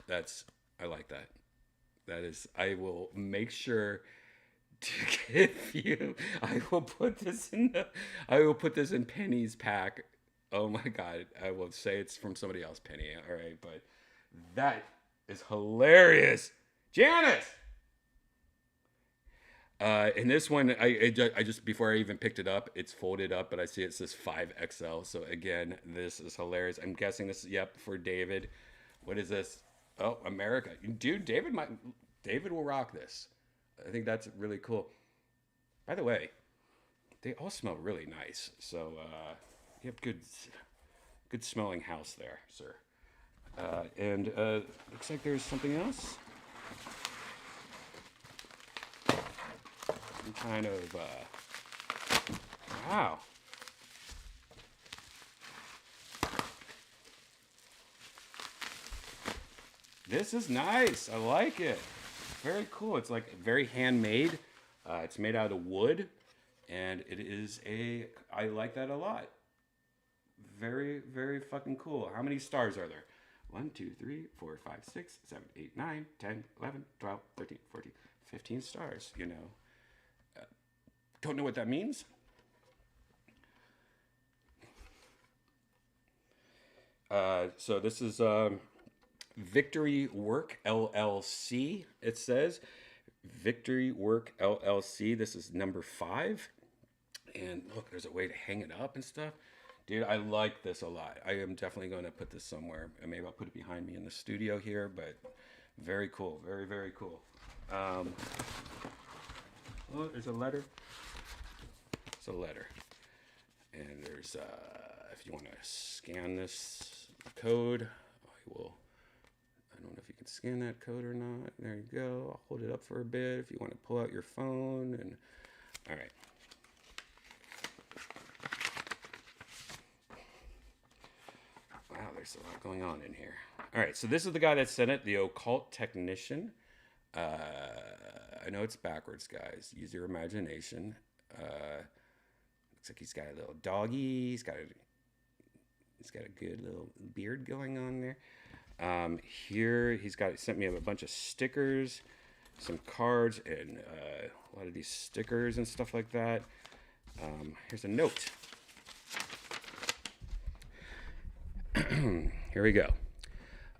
That's I like that. That is I will make sure to give you I will put this in Penny's pack. Oh my God. I will say it's from somebody else, Penny. All right, but that is hilarious. Janice! And this one, I just before I even picked it up, it's folded up, but I see it says 5XL. So again, this is hilarious. I'm guessing this is yep for David. What is this? Oh, America, dude. David will rock this. I think that's really cool. By the way, they all smell really nice. So you have good smelling house there, sir. And looks like there's something else. Some kind of wow. This is nice. I like it. Very cool. It's like very handmade. It's made out of wood, and it is a. I like that a lot. Very, very fucking cool. How many stars are there? 1, 2, 3, 4, 5, 6, 7, 8, 9, 10, 11, 12, 13, 14, 15 stars. You know. Don't know what that means. So this is Victory Work LLC. It says Victory Work LLC. This is number 5. And look, there's a way to hang it up and stuff. Dude, I like this a lot. I am definitely going to put this somewhere. Maybe I'll put it behind me in the studio here, but very cool. Very, very cool. Oh, there's a letter. It's a letter. And there's, if you want to scan this code, I will. I don't know if you can scan that code or not. There you go. I'll hold it up for a bit if you want to pull out your phone. And all right. Wow, there's a lot going on in here. All right, so this is the guy that sent it, the occult technician. I know it's backwards, guys. Use your imagination. Looks like he's got a little doggy. He's got a good little beard going on there. Here he's sent me a bunch of stickers, some cards, and a lot of these stickers and stuff like that. Here's a note. Here we go.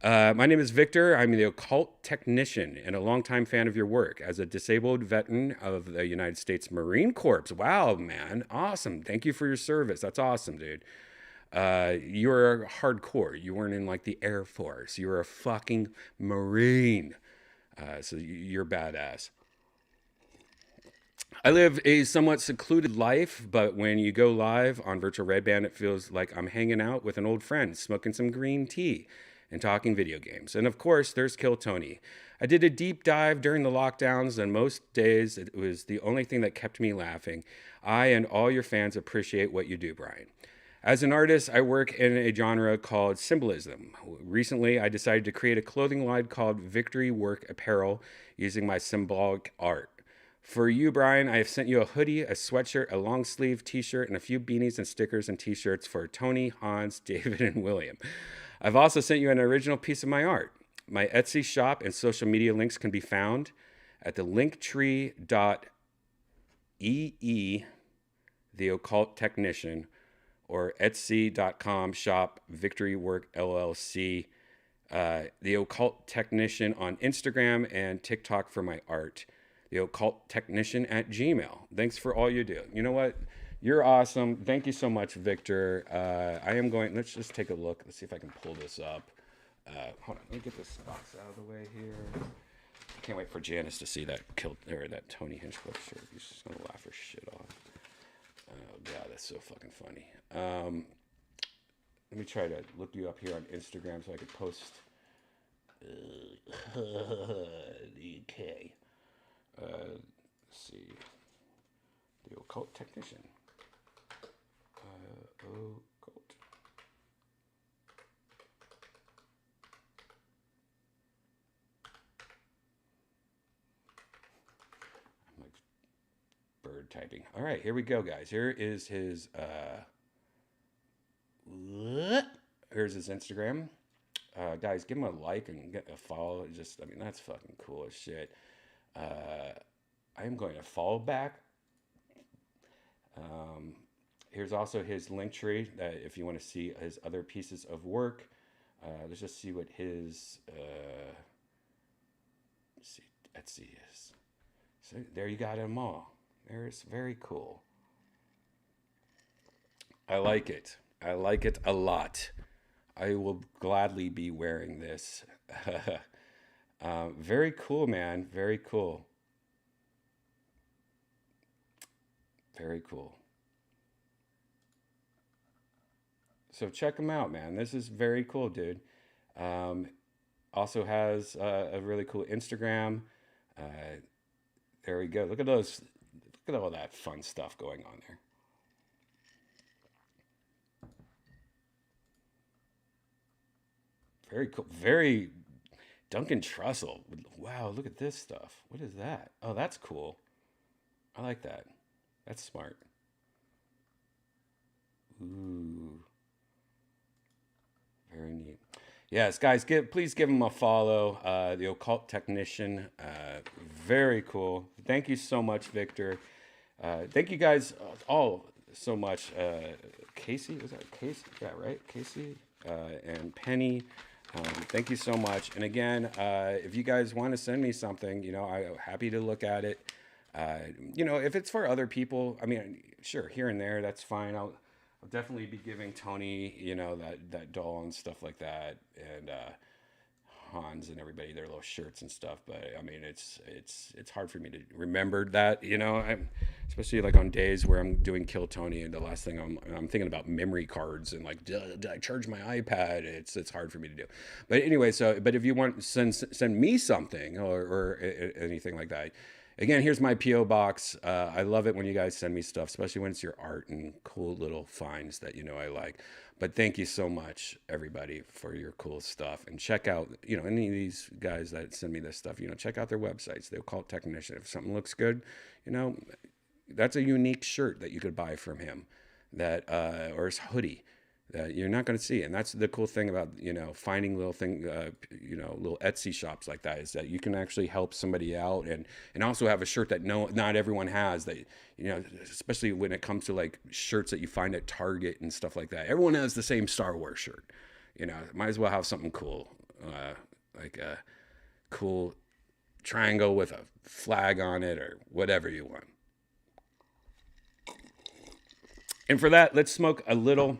My name is Victor. I'm the occult technician and a longtime fan of your work. As a disabled veteran of the United States Marine Corps. Wow, man. Awesome. Thank you for your service. That's awesome, dude. You're hardcore. You weren't in like the Air Force. You were a fucking Marine. So you're badass. I live a somewhat secluded life, but when you go live on Virtual Redban, it feels like I'm hanging out with an old friend, smoking some green tea and talking video games. And of course, there's Kill Tony. I did a deep dive during the lockdowns, and most days it was the only thing that kept me laughing. I and all your fans appreciate what you do, Brian. As an artist, I work in a genre called symbolism. Recently, I decided to create a clothing line called Victory Work Apparel using my symbolic art. For you, Brian, I have sent you a hoodie, a sweatshirt, a long sleeve t-shirt, and a few beanies and stickers and t-shirts for Tony, Hans, David, and William. I've also sent you an original piece of my art. My Etsy shop and social media links can be found at the linktree.ee, the occult technician, or etsy.com shop Victory Work LLC, the occult technician on Instagram and TikTok for my art. The occult technician at Gmail. Thanks for all you do. You know what? You're awesome. Thank you so much, Victor. I am going, let's just take a look. Let's see if I can pull this up. Hold on, let me get this box out of the way here. I can't wait for Janice to see that that Tony Hinchcliffe shirt. He's just gonna laugh her shit off. Oh god, that's so fucking funny. Let me try to look you up here on Instagram so I could post. Okay. Let's see. The occult technician. Occult. I'm like bird typing. All right, here we go, guys. Here is his. Here's his Instagram. Guys, give him a like and get a follow. Just, I mean, that's fucking cool as shit. I am going to follow back. Here's also his link tree that if you want to see his other pieces of work. Let's just see what his see Etsy is. So there you got them all. There's very cool. I like it. I like it a lot. I will gladly be wearing this. Very cool, man. Very cool. Very cool. So check them out, man. This is very cool, dude. Um, Also has a really cool Instagram. Uh, there we go. Look at those. Look at all that fun stuff going on there. Very cool. Very Duncan Trussell. Wow, look at this stuff. What is that? Oh, that's cool. I like that. That's smart. Ooh, very neat. Yes, guys, please give him a follow. The Occult Technician. Very cool. Thank you so much, Victor. Thank you guys all so much. Casey, was that Casey? Yeah, right? Casey and Penny. Thank you so much. And again, if you guys want to send me something, I'm happy to look at it. If it's for other people, I mean, sure, here and there, that's fine. I'll definitely be giving Tony, that doll and stuff like that, and Hans and everybody their little shirts and stuff. But I mean, it's hard for me to remember that, I'm especially like on days where I'm doing Kill Tony, and the last thing I'm thinking about memory cards and like, did I charge my iPad? It's hard for me to do. But anyway, but if you want to send me something or anything like that. Again, here's my P.O. box. I love it when you guys send me stuff, especially when it's your art and cool little finds that I like. But thank you so much, everybody, for your cool stuff. And check out, any of these guys that send me this stuff, check out their websites. They'll call it Technician. If something looks good, that's a unique shirt that you could buy from him, or his hoodie that you're not going to see. And that's the cool thing about, finding little little Etsy shops like that, is that you can actually help somebody out and also have a shirt that not everyone has, that, especially when it comes to like shirts that you find at Target and stuff like that. Everyone has the same Star Wars shirt, might as well have something cool, like a cool triangle with a flag on it or whatever you want. And for that, let's smoke a little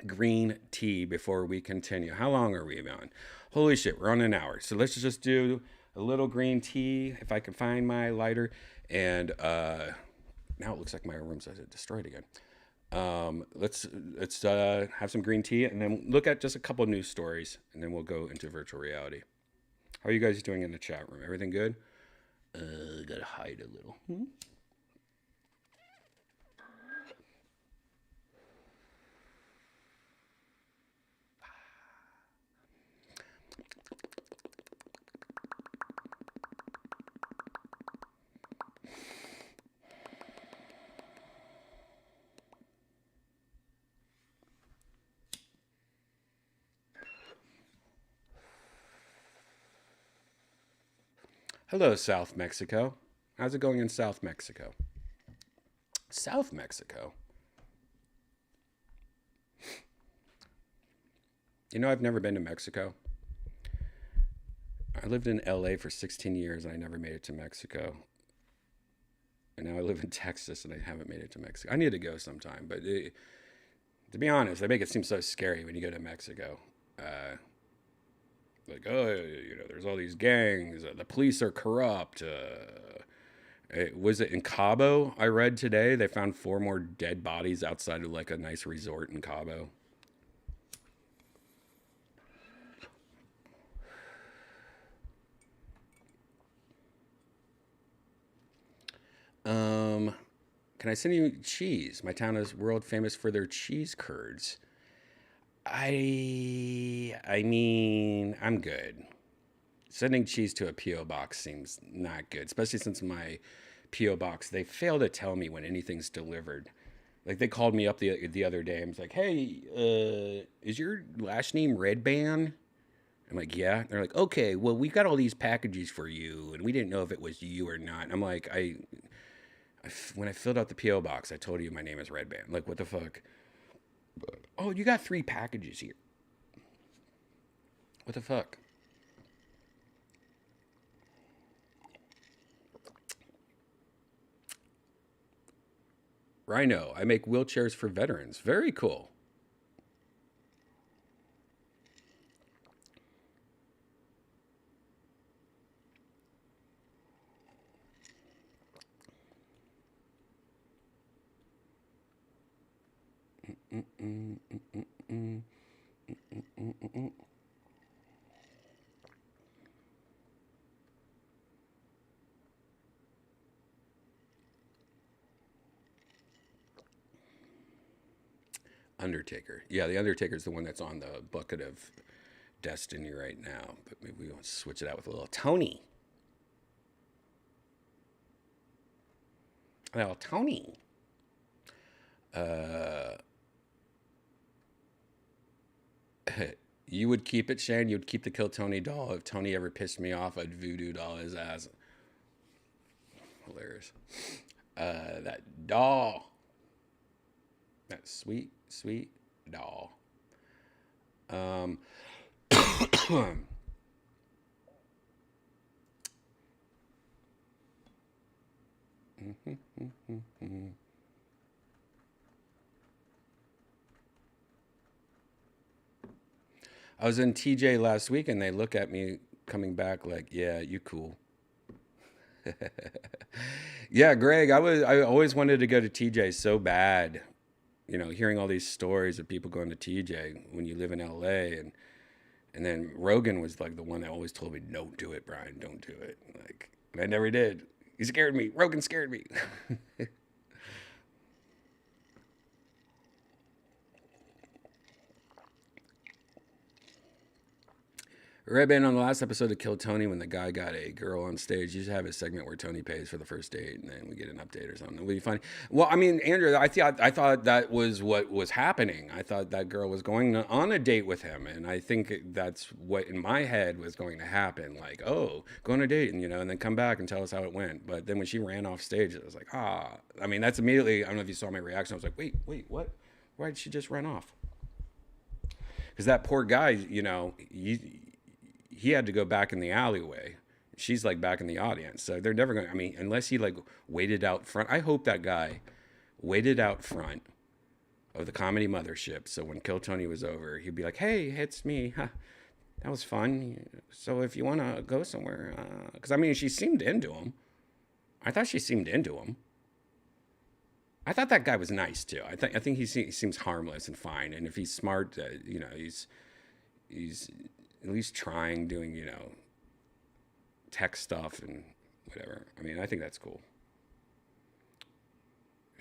green tea before we continue. How long are we on? Holy shit, we're on an hour. So let's just do a little green tea if I can find my lighter. And now it looks like my room's destroyed again. Let's have some green tea and then look at just a couple news stories, and then we'll go into virtual reality. How are you guys doing in the chat room? Everything good? Gotta hide a little. Hello, South Mexico. How's it going in South Mexico? South Mexico? I've never been to Mexico. I lived in LA for 16 years and I never made it to Mexico. And now I live in Texas and I haven't made it to Mexico. I need to go sometime, but to be honest, they make it seem so scary when you go to Mexico. Like, oh, there's all these gangs. The police are corrupt. Was it in Cabo? I read today they found 4 more dead bodies outside of like a nice resort in Cabo. Um, can I send you cheese? My town is world famous for their cheese curds. I mean, I'm good. Sending cheese to a PO box seems not good, especially since my PO box they fail to tell me when anything's delivered. Like they called me up the other day and was like, "Hey, is your last name Redban?" I'm like, "Yeah." They're like, "Okay, well, we got all these packages for you, and we didn't know if it was you or not." And I'm like, when I filled out the PO box, I told you my name is Redban. Like, what the fuck? Oh, you got 3 packages here. What the fuck? Rhino, I make wheelchairs for veterans. Very cool. Undertaker. Yeah, the Undertaker's the one that's on the bucket of destiny right now. But maybe we want to switch it out with a little Tony. A little Tony. Uh, you would keep it, Shane. You would keep the Kill Tony doll. If Tony ever pissed me off, I'd voodoo doll his ass. Hilarious. That doll. That sweet, sweet doll. Um, I was in TJ last week and they look at me coming back like, yeah, you cool. Yeah, Greg, I always wanted to go to TJ so bad. Hearing all these stories of people going to TJ when you live in LA and then Rogan was like the one that always told me, "Don't do it, Brian, don't do it." Like, and I never did. He scared me. Rogan scared me. Redban on the last episode of Kill Tony when the guy got a girl on stage. You should have a segment where Tony pays for the first date and then we get an update or something. It would be funny. Well, I mean, Andrew, I thought that was what was happening. I thought that girl was going on a date with him, and I think that's what in my head was going to happen. Like, oh, go on a date, and then come back and tell us how it went. But then when she ran off stage, it was like, ah. I mean, that's immediately. I don't know if you saw my reaction. I was like, wait, what? Why did she just run off? Because that poor guy, he had to go back in the alleyway. She's like back in the audience. So they're never going to, I mean, unless he like waited out front. I hope that guy waited out front of the comedy mothership. So when Kill Tony was over, he'd be like, hey, it's me. Huh, that was fun. So if you want to go somewhere, because I mean, she seemed into him. I thought she seemed into him. I thought that guy was nice too. I think he seems harmless and fine. And if he's smart, he's at least trying doing tech stuff and whatever. I mean, I think that's cool.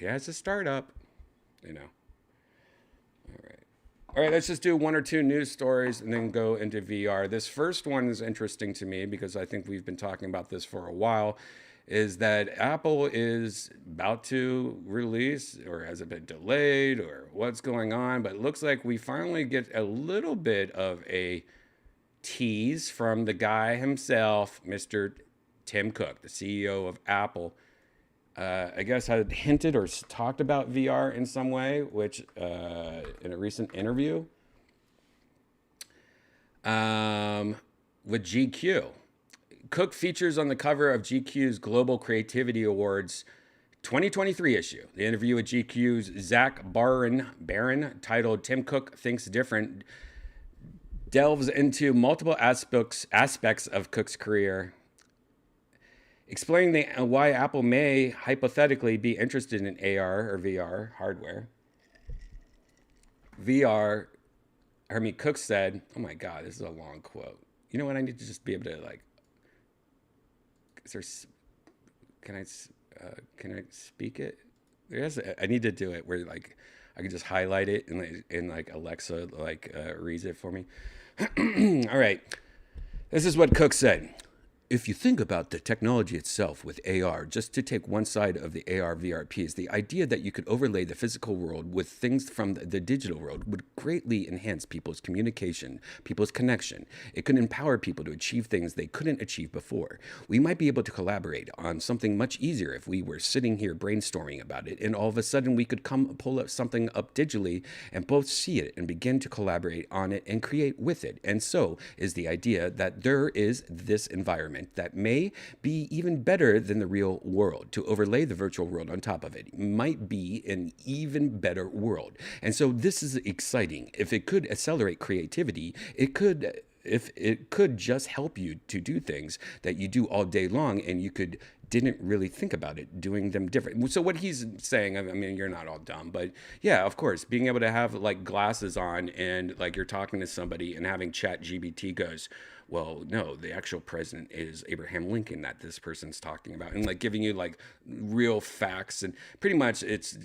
Yeah, it's a startup. All right, let's just do 1 or 2 news stories and then go into VR. This first one is interesting to me because I think we've been talking about this for a while. Is that Apple is about to release, or has it been delayed, or what's going on? But it looks like we finally get a little bit of a tease from the guy himself, Mr. Tim Cook, the CEO of Apple. I guess had hinted or talked about VR in some way, which in a recent interview with GQ. Cook features on the cover of GQ's Global Creativity Awards 2023 issue. The interview with GQ's Zach Barron titled Tim Cook Thinks Different delves into multiple aspects of Cook's career, explaining why Apple may hypothetically be interested in AR or VR hardware. VR, Cook said, "Oh my God, this is a long quote. You know what? I need to just be able to like. Is there? Can I speak it? There's. I need to do it where like I can just highlight it and like Alexa reads it for me. All right. This is what Cook said. If you think about the technology itself with AR, just to take one side of the AR VR piece, the idea that you could overlay the physical world with things from the digital world would greatly enhance people's communication, people's connection. It could empower people to achieve things they couldn't achieve before. We might be able to collaborate on something much easier if we were sitting here brainstorming about it, and all of a sudden we could pull up something up digitally and both see it and begin to collaborate on it and create with it. And so is the idea that there is this environment that may be even better than the real world. To overlay the virtual world on top of it might be an even better world. And so this is exciting. If it could accelerate creativity, it could, if it could just help you to do things that you do all day long and you could didn't really think about it doing them different. So what he's saying, I mean, you're not all dumb, but yeah, of course, being able to have like glasses on and like you're talking to somebody and having chat GBT goes, well, no, the actual president is Abraham Lincoln that this person's talking about, and like giving you like real facts. And pretty much it's,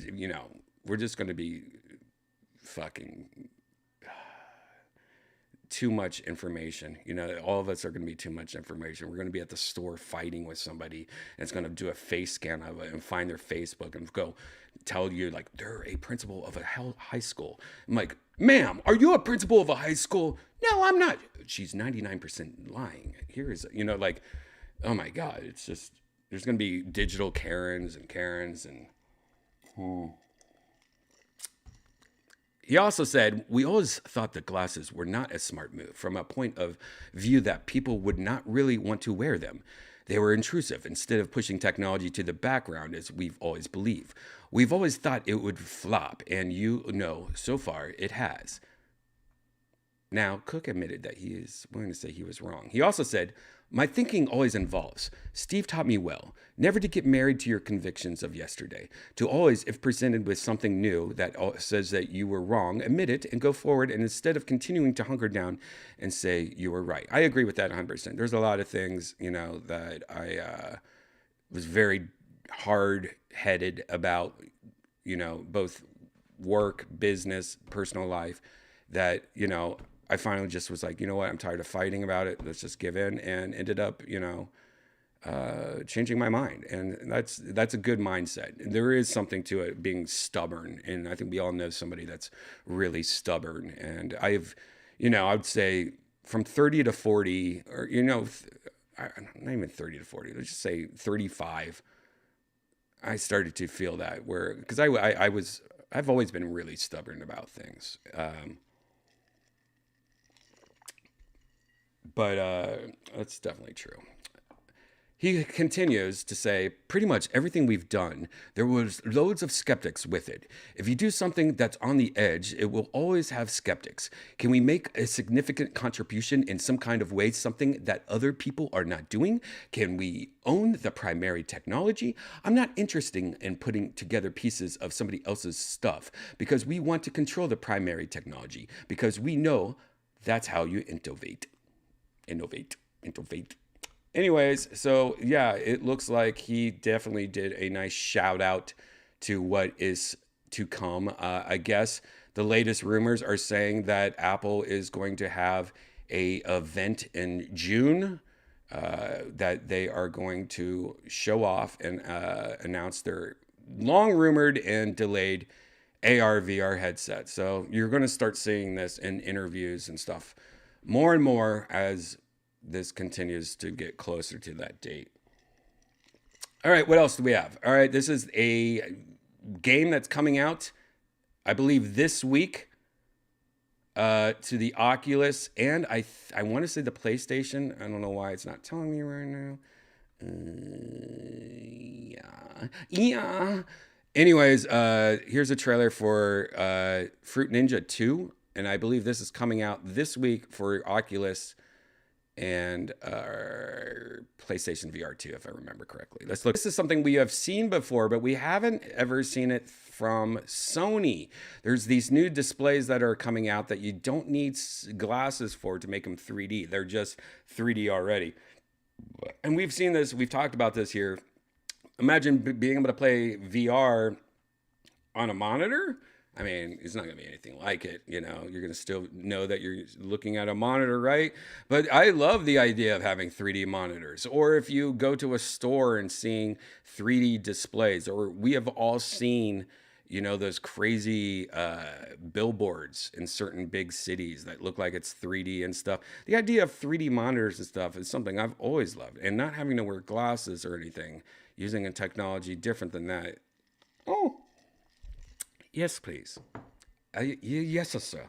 we're just going to be fucking too much information. All of us are going to be too much information. We're going to be at the store fighting with somebody, and it's going to do a face scan of it and find their Facebook and go tell you like they're a principal of a high school. I'm like, ma'am, are you a principal of a high school? No, I'm not. She's 99% lying. Here is, like, oh my God, it's just, there's going to be digital Karens and He also said, we always thought that glasses were not a smart move from a point of view that people would not really want to wear them. They were intrusive instead of pushing technology to the background as we've always believed. We've always thought it would flop, and so far it has. Now, Cook admitted that he is willing to say he was wrong. He also said, my thinking always involves, Steve taught me well, never to get married to your convictions of yesterday, to always, if presented with something new that says that you were wrong, admit it and go forward, and instead of continuing to hunker down and say you were right. I agree with that 100%. There's a lot of things, that I was very hard-headed about, both work, business, personal life, that, I finally just was like, you know what? I'm tired of fighting about it. Let's just give in, and ended up, changing my mind. And that's a good mindset. There is something to it, being stubborn. And I think we all know somebody that's really stubborn. And I would say from 30 to 40, or, not even 30 to 40, let's just say 35, I started to feel that because I've always been really stubborn about things. But that's definitely true. He continues to say, pretty much everything we've done, there was loads of skeptics with it. If you do something that's on the edge, it will always have skeptics. Can we make a significant contribution in some kind of way, something that other people are not doing? Can we own the primary technology? I'm not interested in putting together pieces of somebody else's stuff because we want to control the primary technology, because we know that's how you innovate. Anyways, so yeah, it looks like he definitely did a nice shout out to what is to come. I guess the latest rumors are saying that Apple is going to have a event in June that they are going to show off and announce their long rumored and delayed AR VR headset. So you're going to start seeing this in interviews and stuff more and more as this continues to get closer to that date. All right, what else do we have? All right, this is a game that's coming out, I believe, this week to the Oculus, and I want to say the PlayStation. I don't know why it's not telling me right now. Yeah. Anyways, here's a trailer for Fruit Ninja 2. and I believe this is coming out this week for Oculus and PlayStation VR 2, if I remember correctly. Let's look. This is something we have seen before, but we haven't ever seen it from Sony. There's these new displays that are coming out that you don't need glasses for to make them 3D. They're just 3D already. And we've seen this, we've talked about this here. Imagine being able to play VR on a monitor. I mean, it's not going to be anything like it. You know, you're going to still know that you're looking at a monitor, right? But I love the idea of having 3D monitors. Or if you go to a store and seeing 3D displays, or we have all seen, you know, those crazy billboards in certain big cities that look like it's 3D and stuff. The idea of 3D monitors and stuff is something I've always loved. And not having to wear glasses or anything, using a technology different than that. Oh, yes, please. Yes, sir.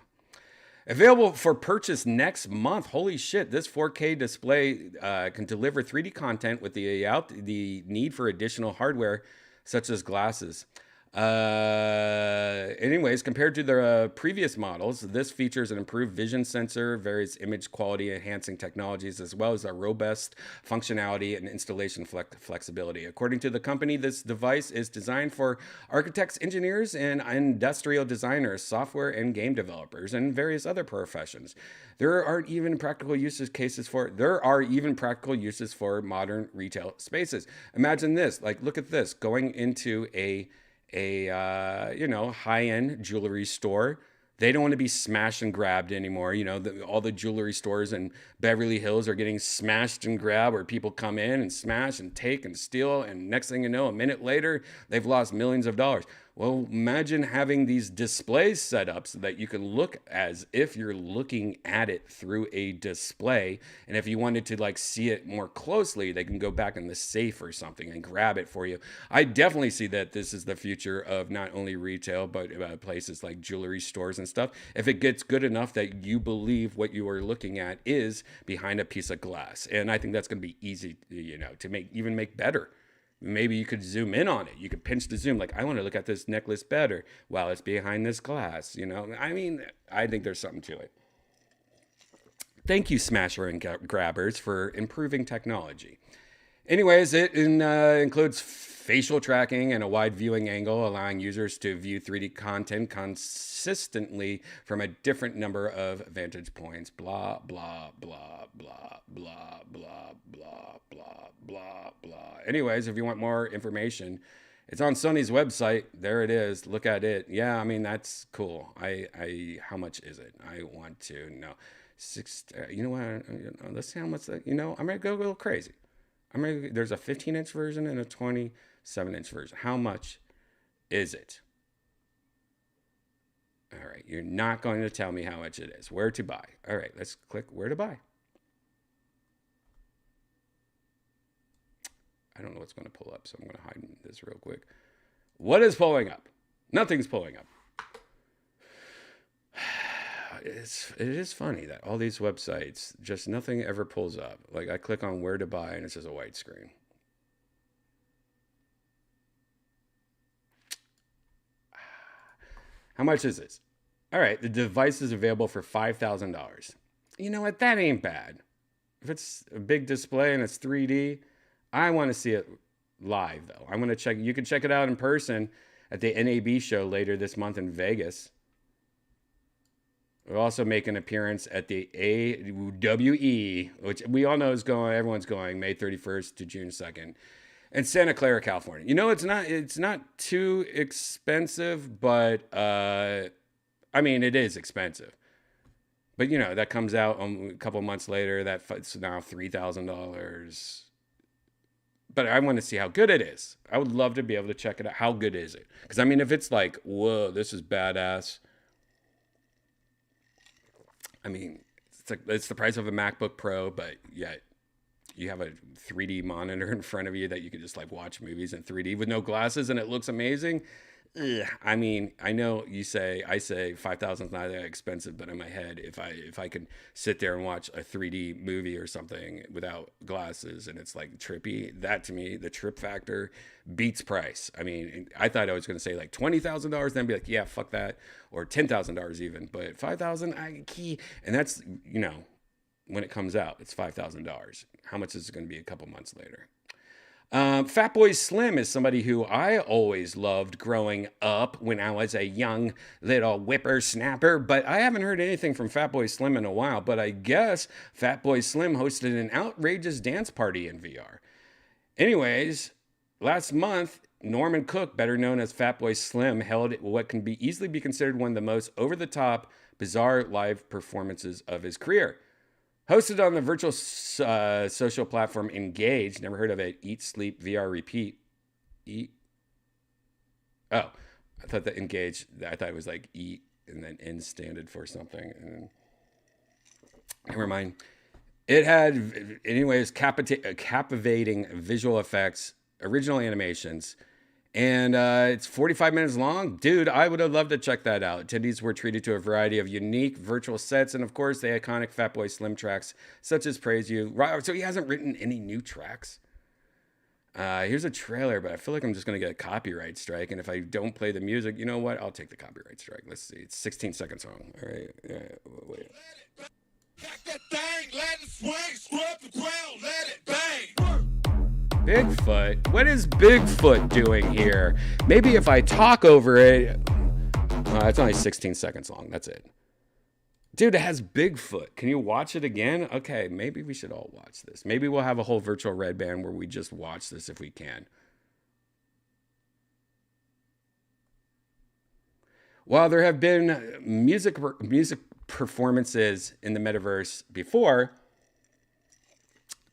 Available for purchase next month. Holy shit! This 4K display can deliver 3D content with the need for additional hardware, such as glasses. Anyways, compared to the previous models, this features an improved vision sensor, various image quality enhancing technologies, as well as a robust functionality and installation flexibility. According to the company, this device is designed for architects, engineers, and industrial designers, software and game developers, and various other professions. There are even practical uses for modern retail spaces. Imagine this, like, look at this, going into a high-end jewelry store. They don't want to be smashed and grabbed anymore. You know, all the jewelry stores in Beverly Hills are getting smashed and grabbed, where people come in and smash and take and steal, and next thing you know, a minute later, they've lost millions of dollars. Well, imagine having these displays set up so that you can look as if you're looking at it through a display. And if you wanted to like see it more closely, they can go back in the safe or something and grab it for you. I definitely see that this is the future of not only retail, but places like jewelry stores and stuff. If it gets good enough that you believe what you are looking at is behind a piece of glass. And I think that's going to be easy, to make better. Maybe you could zoom in on it. You could pinch the zoom. Like, I want to look at this necklace better while it's behind this glass. I mean, I think there's something to it. Thank you, Smasher and Grabbers, for improving technology. Anyways, it includes facial tracking and a wide viewing angle, allowing users to view 3D content consistently from a different number of vantage points. Blah, blah, blah, blah, blah, blah, blah, blah, blah, blah. Anyways, if you want more information, it's on Sony's website. There it is. Look at it. Yeah, I mean, that's cool. How much is it? I want to know. You know what? Let's see how much that, I'm going to go a little crazy. There's a 15-inch version and a 27-inch version. How much is it? All right, you're not going to tell me how much it is. Where to buy? All right, let's click where to buy. I don't know what's going to pull up, so I'm going to hide this real quick. What is pulling up? Nothing's pulling up. It is funny that all these websites, just nothing ever pulls up. Like, I click on where to buy and it's just a white screen. How much is this? All right, the device is available for $5,000. You know what? That ain't bad. If it's a big display and it's 3D, I want to see it live, though. I want to check. You can check it out in person at the NAB show later this month in Vegas. We'll also make an appearance at the AWE, which we all know is going. Everyone's going May 31st to June 2nd, in Santa Clara, California. It's not too expensive, but I mean, it is expensive. But that comes out a couple months later. That's now $3,000. But I want to see how good it is. I would love to be able to check it out. How good is it? Because I mean, if it's like, whoa, this is badass. I mean, it's the price of a MacBook Pro, but yet you have a 3D monitor in front of you that you can just like watch movies in 3D with no glasses and it looks amazing. I mean, I know I say 5,000 is not that expensive, but in my head, if I could sit there and watch a 3D movie or something without glasses and it's like trippy, that to me, the trip factor beats price. I mean, I thought I was going to say like $20,000, then be like, yeah, fuck that, or $10,000 even, but 5,000, and that's, when it comes out, it's $5,000. How much is it going to be a couple months later? Fatboy Slim is somebody who I always loved growing up when I was a young little whippersnapper, but I haven't heard anything from Fatboy Slim in a while. But I guess Fatboy Slim hosted an outrageous dance party in VR. Anyways, last month, Norman Cook, better known as Fatboy Slim, held what can be easily be considered one of the most over-the-top, bizarre live performances of his career. Hosted on the virtual social platform Engage. Never heard of it. Eat, Sleep, VR, Repeat. Eat. Oh, I thought that Engage, I thought it was like eat and then N standard for something. And never mind. It had, anyways, captivating visual effects, original animations, and it's 45 minutes long. Dude, I would have loved to check that out. Attendees were treated to a variety of unique virtual sets and, of course, the iconic Fatboy Slim tracks, such as Praise You. So he hasn't written any new tracks. Here's a trailer, but I feel like I'm just going to get a copyright strike. And if I don't play the music, you know what? I'll take the copyright strike. Let's see. It's a 16-second song. All right. Wait. Pack that thing, let it swing, scrub the ground, let it bang. Bigfoot? What is Bigfoot doing here? Maybe if I talk over it. It's only 16 seconds long. That's it. Dude, it has Bigfoot. Can you watch it again? Okay, maybe we should all watch this. Maybe we'll have a whole virtual Redban where we just watch this if we can. While there have been music performances in the metaverse before,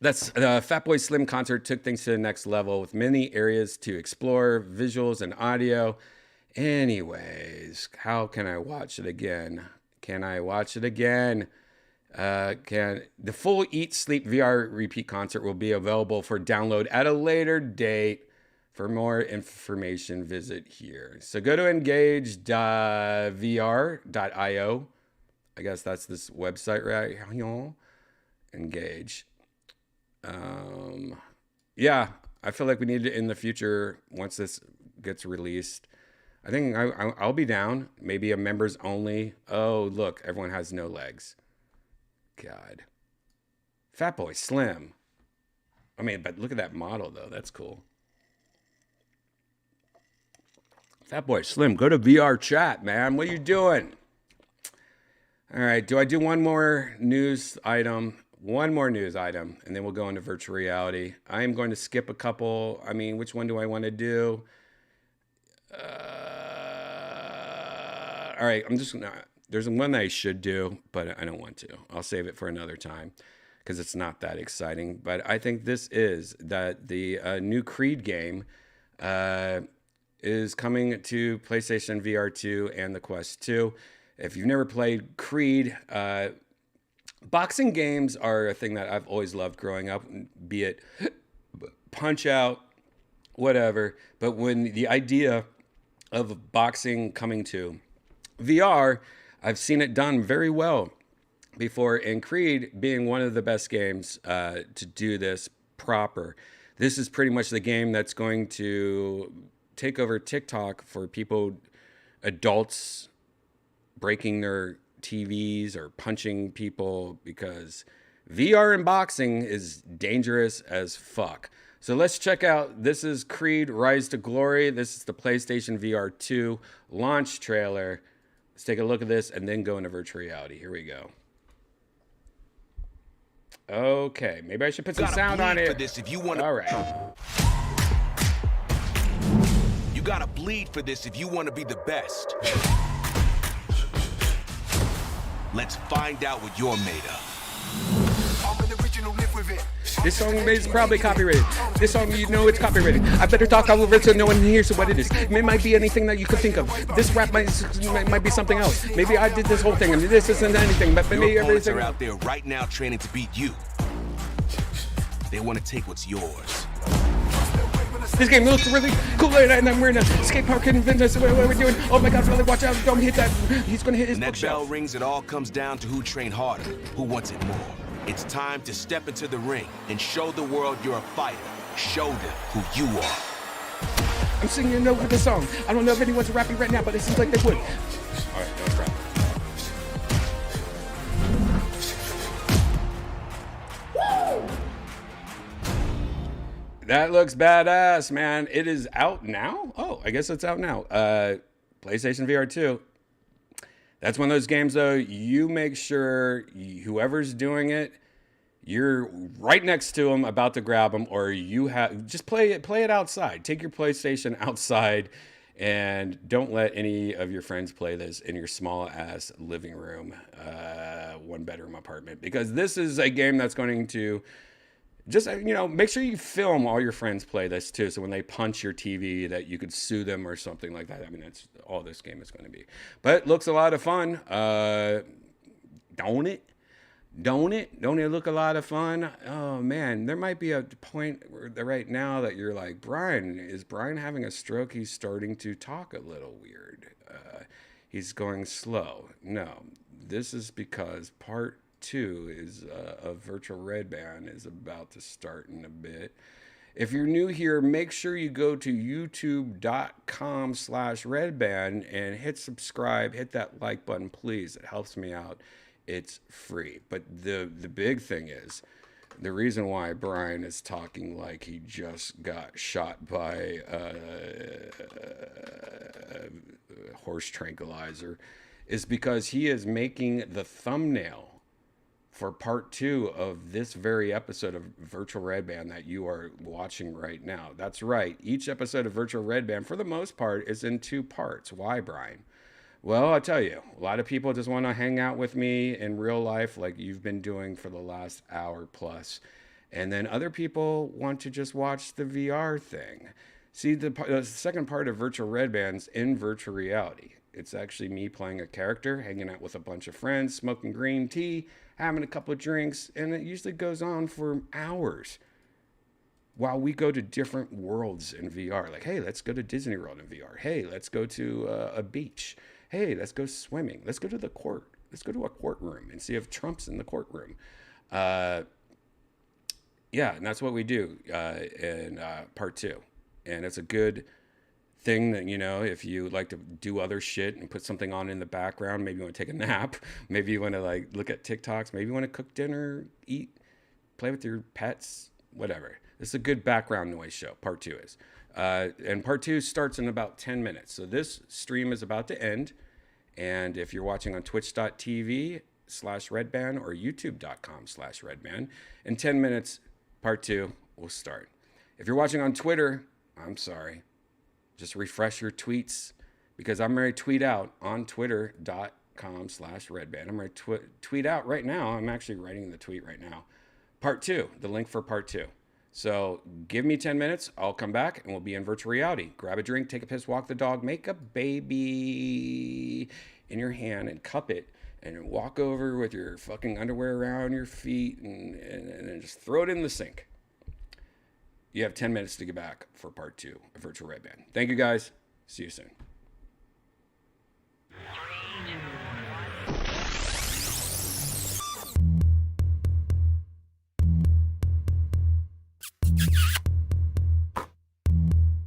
the Fatboy Slim concert took things to the next level with many areas to explore, visuals and audio. Anyways, how can I watch it again? Can I watch it again? The full Eat, Sleep, VR, Repeat concert will be available for download at a later date. For more information, visit here. So go to engage.vr.io. I guess that's this website, right? Engage. Yeah, I feel like we need to, in the future, once this gets released, I think I'll be down. Maybe a members only. Oh, look, everyone has no legs. God. Fatboy Slim. I mean, but look at that model, though. That's cool. Fatboy Slim, go to VR chat, man. What are you doing? All right, do I do one more news item? One more news item, and then we'll go into virtual reality. I am going to skip a couple. I mean, which one do I want to do? All right, I'm just gonna. There's one that I should do, but I don't want to. I'll save it for another time because it's not that exciting. But I think this is that the new Creed game is coming to PlayStation VR 2 and the Quest 2. If you've never played Creed, boxing games are a thing that I've always loved growing up, be it Punch Out, whatever. But when the idea of boxing coming to VR, I've seen it done very well before, and Creed being one of the best games to do this proper. This is pretty much the game that's going to take over TikTok for people, adults breaking their TVs or punching people, because VR and boxing is dangerous as fuck. So let's check out, this is Creed Rise to Glory. This is the PlayStation VR 2 launch trailer. Let's take a look at this and then go into virtual reality. Here we go. Okay, maybe I should put some sound on it. All right.
You gotta bleed for this if you want to be the best. Let's find out what you're made of.
This song is probably copyrighted. This song, you know it's copyrighted. I better talk over it so no one hears what it is. It might be anything that you could think of. This rap might be something else. Maybe I did this whole thing. I mean, this isn't anything, but maybe everything.
Your opponents are out there right now training to beat you. They want to take what's yours.
This game looks really cool, and I'm wearing a skate park in Venice. What are we doing? Oh my God, really, watch out. Don't hit that. He's going to hit his
When that bell
bookshelf.
rings, it all comes down to who trained harder, who wants it more. It's time to step into the ring and show the world you're a fighter. Show them who you are.
I'm singing over the song. I don't know if anyone's rapping right now, but it seems like they would. All right, no problem. That looks badass, man. It is out now? Oh, I guess it's out now. PlayStation VR 2. That's one of those games, though, you make sure whoever's doing it, you're right next to them, about to grab them, or you have just play it outside. Take your PlayStation outside, and don't let any of your friends play this in your small ass living room, one bedroom apartment, because this is a game that's going to just, make sure you film all your friends play this too, so when they punch your TV that you could sue them or something like that. I mean, that's all this game is going to be, but it looks a lot of fun. Don't it look a lot of fun? Oh man, there might be a point right now that you're like, is Brian having a stroke? He's starting to talk a little weird. He's going slow. No, this is because part 2 is of Virtual Redban is about to start in a bit. If you're new here, make sure you go to youtube.com/Redban and hit subscribe, hit that like button, please. It helps me out. It's free. But the big thing is, the reason why Brian is talking like he just got shot by a horse tranquilizer is because he is making the thumbnail for part 2 of this very episode of Virtual Redban that you are watching right now. That's right. Each episode of Virtual Redban, for the most part, is in 2 parts. Why, Brian? Well, I tell you, a lot of people just want to hang out with me in real life like you've been doing for the last hour plus. And then other people want to just watch the VR thing. See, the second part of Virtual Redban's in virtual reality. It's actually me playing a character, hanging out with a bunch of friends, smoking green tea, having a couple of drinks, and it usually goes on for hours while we go to different worlds in VR. Like, hey, let's go to Disney World in VR. Hey, let's go to a beach. Hey, let's go swimming. Let's go to the court. Let's go to a courtroom and see if Trump's in the courtroom. Yeah, and that's what we do in part 2. And it's a good thing that, if you like to do other shit and put something on in the background, maybe you want to take a nap, maybe you want to like look at TikToks, maybe you want to cook dinner, eat, play with your pets, whatever. This is a good background noise show. Part 2 is. And part 2 starts in about 10 minutes. So this stream is about to end. And if you're watching on twitch.tv/Redban or youtube.com/Redban, in 10 minutes, part 2 will start. If you're watching on Twitter, I'm sorry. Just refresh your tweets, because I'm ready to tweet out on twitter.com/Redban. I'm ready to tweet out right now. I'm actually writing the tweet right now. Part 2, the link for part 2. So give me 10 minutes. I'll come back and we'll be in virtual reality. Grab a drink, take a piss, walk the dog, make a baby in your hand and cup it, and walk over with your fucking underwear around your feet and just throw it in the sink. You have 10 minutes to get back for part 2 of Virtual Redban. Thank you guys. See you soon.